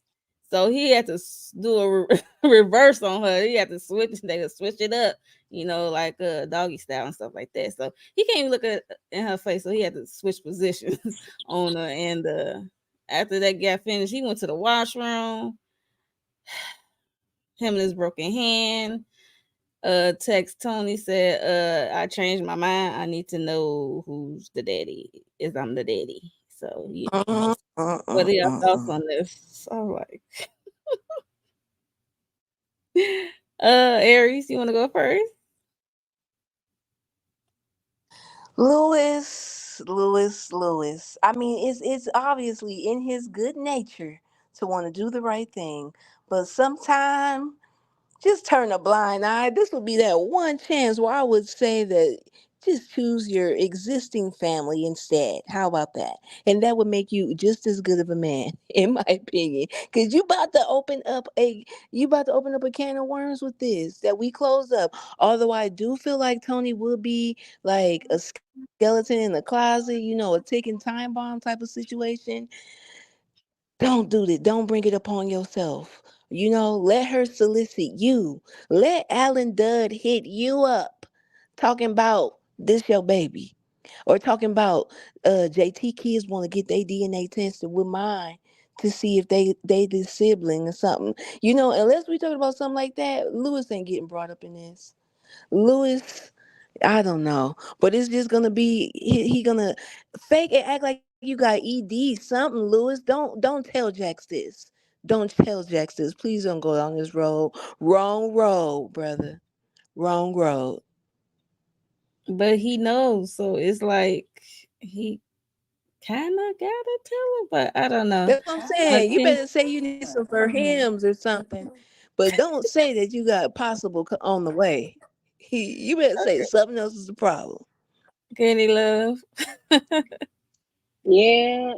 So he had to do a reverse on her. He had to switch it up, like doggy style and stuff like that. So he can't even look at in her face. So he had to switch positions on her. And after that got finished, he went to the washroom. Him and his broken hand. Text Tony said, I changed my mind. I need to know who's the daddy. Is I'm the daddy. So what are your thoughts on this? I'm like, Aries, you want to go first? Lewis. I mean, it's obviously in his good nature to want to do the right thing, but sometimes just turn a blind eye. This would be that one chance where I would say that just choose your existing family instead. How about that? And that would make you just as good of a man, in my opinion. Because you about to open up a can of worms with this that we close up. Although I do feel like Tony will be like a skeleton in the closet, a ticking time bomb type of situation. Don't do that. Don't bring it upon yourself. Let her solicit you. Let Alan Dudd hit you up talking about this your baby. Or talking about JT kids want to get their DNA tested with mine to see if they the sibling or something. Unless we talking about something like that, Lewis ain't getting brought up in this. Lewis, I don't know, but it's just gonna be he gonna fake and act like you got ED something. Lewis, don't tell Jax this. Don't tell Jax this. Please don't go down this road. Wrong road, brother. Wrong road. But he knows, so it's like he kind of gotta tell her, but I don't know. That's what I'm saying. You better say you need some for hymns or something, but don't say that you got possible on the way. You better say something else is the problem. Kenny Love. Yeah,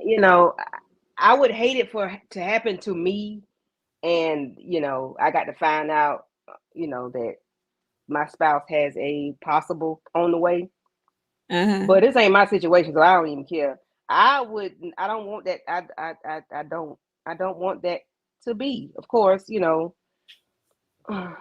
I would hate it to happen to me, and I got to find out, that my spouse has a possible on the way. Uh-huh. But this ain't my situation, so I don't even care. I don't want that. I don't want that to be. Of course, you know, the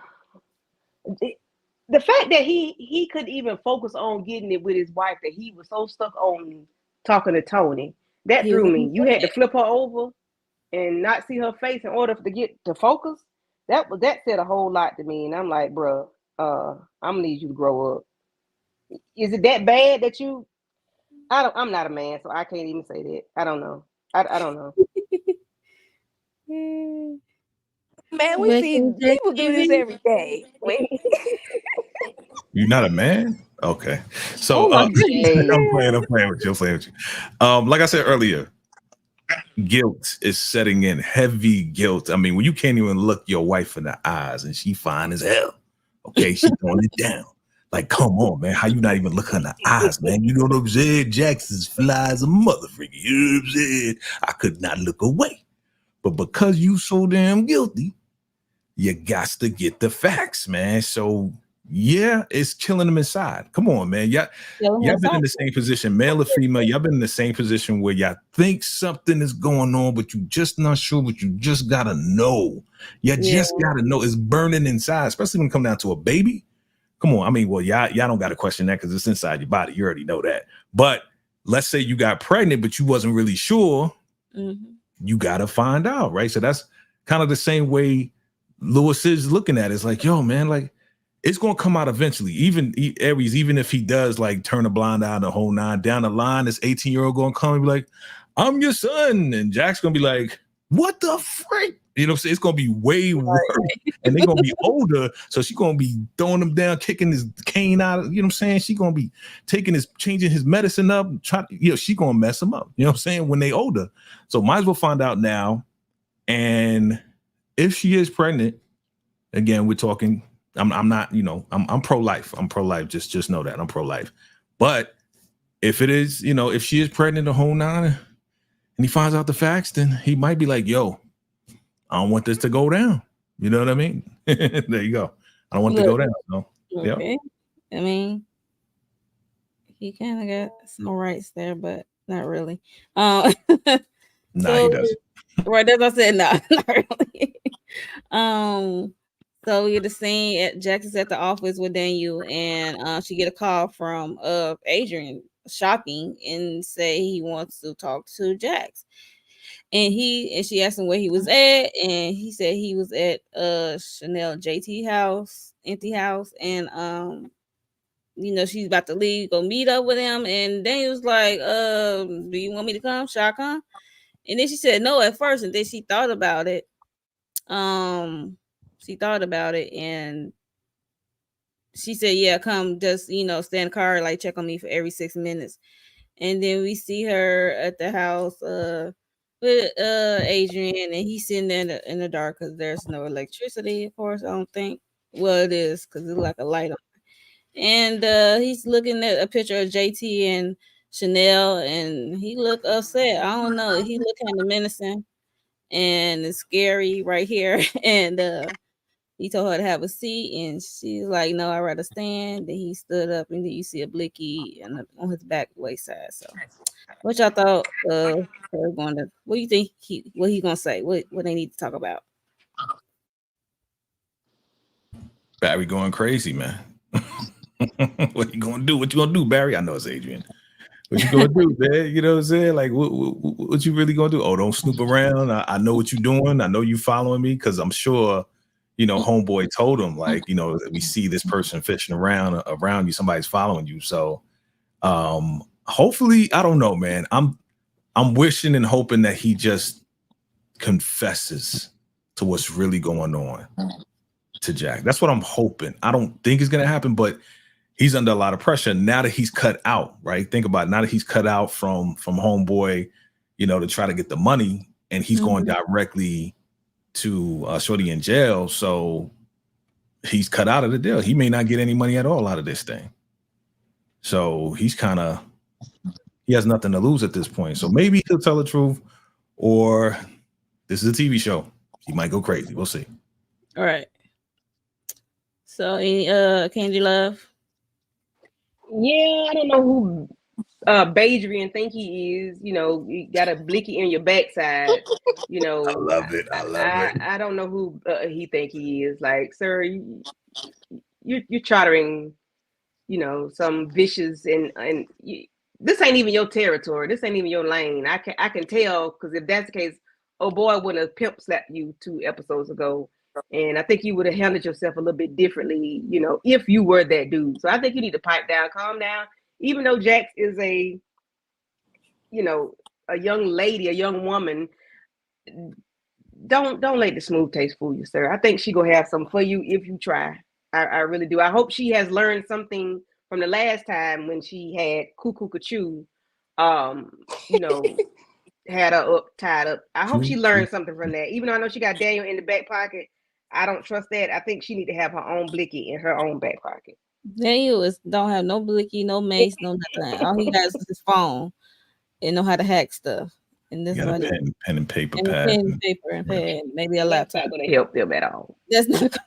fact that he could even focus on getting it with his wife, that he was so stuck on talking to Tony, that He was threw like, me. You had to flip her over and not see her face in order to get to focus. That said a whole lot to me, and I'm like, bruh, I'm gonna need you to grow up. Is it that bad that you? I'm not a man, so I can't even say that. I don't know. I don't know. Man, we back see in Jack people do this TV. every day. You're not a man? Okay. So Oh my goodness. Hey, I'm playing with you. I'm playing with you. Like I said earlier, guilt is setting in, heavy guilt. I mean, when you can't even look your wife in the eyes and she fine as hell. Okay, she throwing it down. Like, come on, man. How you not even look her in the eyes, man? You know what I'm saying? Jackson's fly as a motherfucker. You know what I'm saying? I could not look away. But because you so damn guilty, you got to get the facts, man. So yeah, it's killing them inside. Come on, man. Y'all been in the same position, male or female. Y'all been in the same position where y'all think something is going on, but you just not sure. But you just gotta know. You just gotta know. It's burning inside, especially when it comes down to a baby. Come on. I mean, well, y'all don't got to question that because it's inside your body. You already know that. But let's say you got pregnant, but you wasn't really sure. Mm-hmm. You gotta find out, right? So that's kind of the same way Lewis is looking at it. It's like, yo, man, like it's gonna come out eventually. Even Aries, even if he does like turn a blind eye the whole nine, down the line, this 18-year-old gonna come and be like, I'm your son. And Jack's gonna be like, what the frick? You know what I'm saying? It's gonna be way worse. And they're gonna be older. So she's gonna be throwing him down, kicking his cane out. You know what I'm saying? She's gonna be changing his medicine up, she's gonna mess him up. You know what I'm saying? When they older. So might as well find out now. And if she is pregnant, again, we're talking. I'm not, I'm pro-life. I'm pro-life. Just know that I'm pro-life. But if it is, if she is pregnant the whole nine, and he finds out the facts, then he might be like, "Yo, I don't want this to go down." You know what I mean? There you go. I don't want it to go down. So, okay. Yeah. I mean, he kind of got some rights there, but not really. Nah, he doesn't. Right, that's what I said. No, not really. So we get the scene at Jackson's at the office with Daniel, and she get a call from Adrian, shocking, and say he wants to talk to Jax. And she asked him where he was at, and he said he was at Chanel JT house, empty house, and she's about to leave, go meet up with him, and Daniel was like, do you want me to come? Should I come? And then she said no at first, and then she thought about it. And she said, yeah, come, just stay in the car, like check on me for every 6 minutes. And then we see her at the house with Adrian, and he's sitting there in the dark because there's no electricity, of course. I don't think. Well, it is because it's like a light on. And he's looking at a picture of JT and Chanel, and he looked upset. I don't know. He looked kind of menacing and it's scary right here. And he told her to have a seat, and she's like, "No, I'd rather stand." Then he stood up, and then you see a blicky on his back waist side. So, what y'all thought? What do you think what he gonna say? What they need to talk about? Barry going crazy, man. What you gonna do? What you gonna do, Barry? I know it's Adrian. What you gonna do, man? You know what I'm saying? Like, what you really gonna do? Oh, don't snoop around. I know what you're doing. I know you following me because I'm sure, homeboy told him, like, we see this person fishing around you. Somebody's following you. So, hopefully, I don't know, man. I'm wishing and hoping that he just confesses to what's really going on to Jack. That's what I'm hoping. I don't think it's gonna happen, but he's under a lot of pressure now that he's cut out, right? Think about it, now that he's cut out from homeboy, to try to get the money, and he's going directly to Shorty in jail. So he's cut out of the deal. He may not get any money at all out of this thing. So he has nothing to lose at this point. So maybe he'll tell the truth, or this is a TV show. He might go crazy. We'll see. All right. So any Candy Love? Yeah, I don't know who Badrian think he is. You know, you got a blicky in your backside. You I know, love it. I love it. I don't know who he think he is. Like, sir, you're chartering, you know, some vicious and this ain't even your territory. This ain't even your lane. I can tell, because if that's the case, oh boy wouldn't have pimp slapped you 2 episodes ago. And I think you would have handled yourself a little bit differently, you know, if you were that dude. So I think you need to pipe down, calm down. Even though Jax is you know, a young lady, a young woman, don't let the smooth taste fool you, sir. I think she gonna have something for you if you try. I really do. I hope she has learned something from the last time when she had Cuckoo Cachoo, you know, had her up, tied up. I hope she learned something from that. Even though I know she got Daniel in the back pocket, I don't trust that. I think she need to have her own blicky in her own back pocket. Daniel don't have no blicky, no mace, no nothing. All he has is his phone and know how to hack stuff. And this You is got a what pen and paper and pad. pen, paper, and pad, maybe a laptop. Not gonna help them at all. That's not.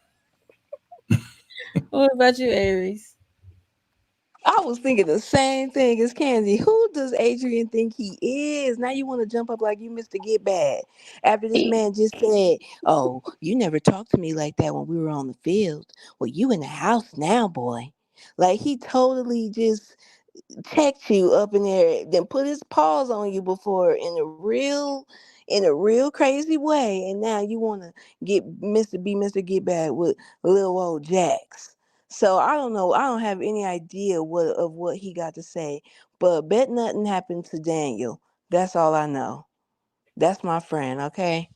What about you, Aries? I was thinking the same thing as Kenzie. Who does Adrian think he is? Now you want to jump up like you Mr. Get Bad. After this man just said, "Oh, you never talked to me like that when we were on the field. Well, you in the house now, boy." Like he totally just checked you up in there, then put his paws on you before in a real crazy way, and now you want to be Mr. Get Back with little old Jax. So I don't know. I don't have any idea what he got to say, but bet nothing happened to Daniel. That's all I know. That's my friend. Okay.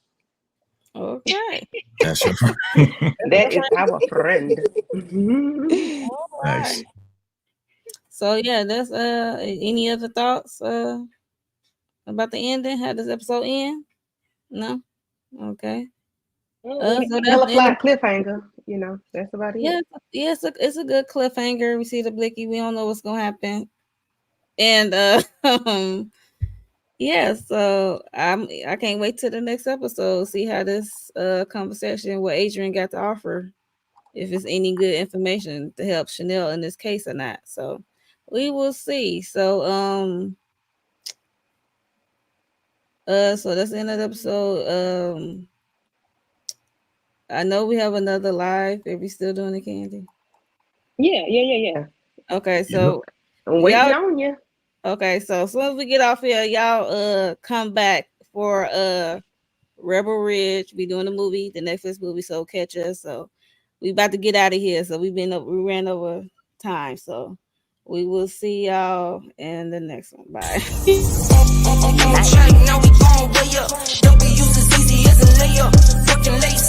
Okay. That's your friend. That is our friend. All Nice. right. So yeah, that's any other thoughts about the ending? How does episode end? No? Okay. So that's Hella the end of, flat cliffhanger. You know, that's about it. yeah, it's a good cliffhanger. We see the blicky, we don't know what's gonna happen. And yeah, so I can't wait till the next episode, see how this conversation what Adrian got to offer, if it's any good information to help Chanel in this case or not. So we will see. So so that's the end of the episode. I know we have another live. Are we still doing the Candy? Yeah. Okay, so I'm waiting y'all, on you. okay, so as soon as we get off here, y'all come back for Rebel Ridge. We doing the movie, the Netflix movie, so catch us. So we about to get out of here. So we ran over time. So we will see y'all in the next one. Bye. Now we gon' way up. W's as easy as a layup. Fucking late.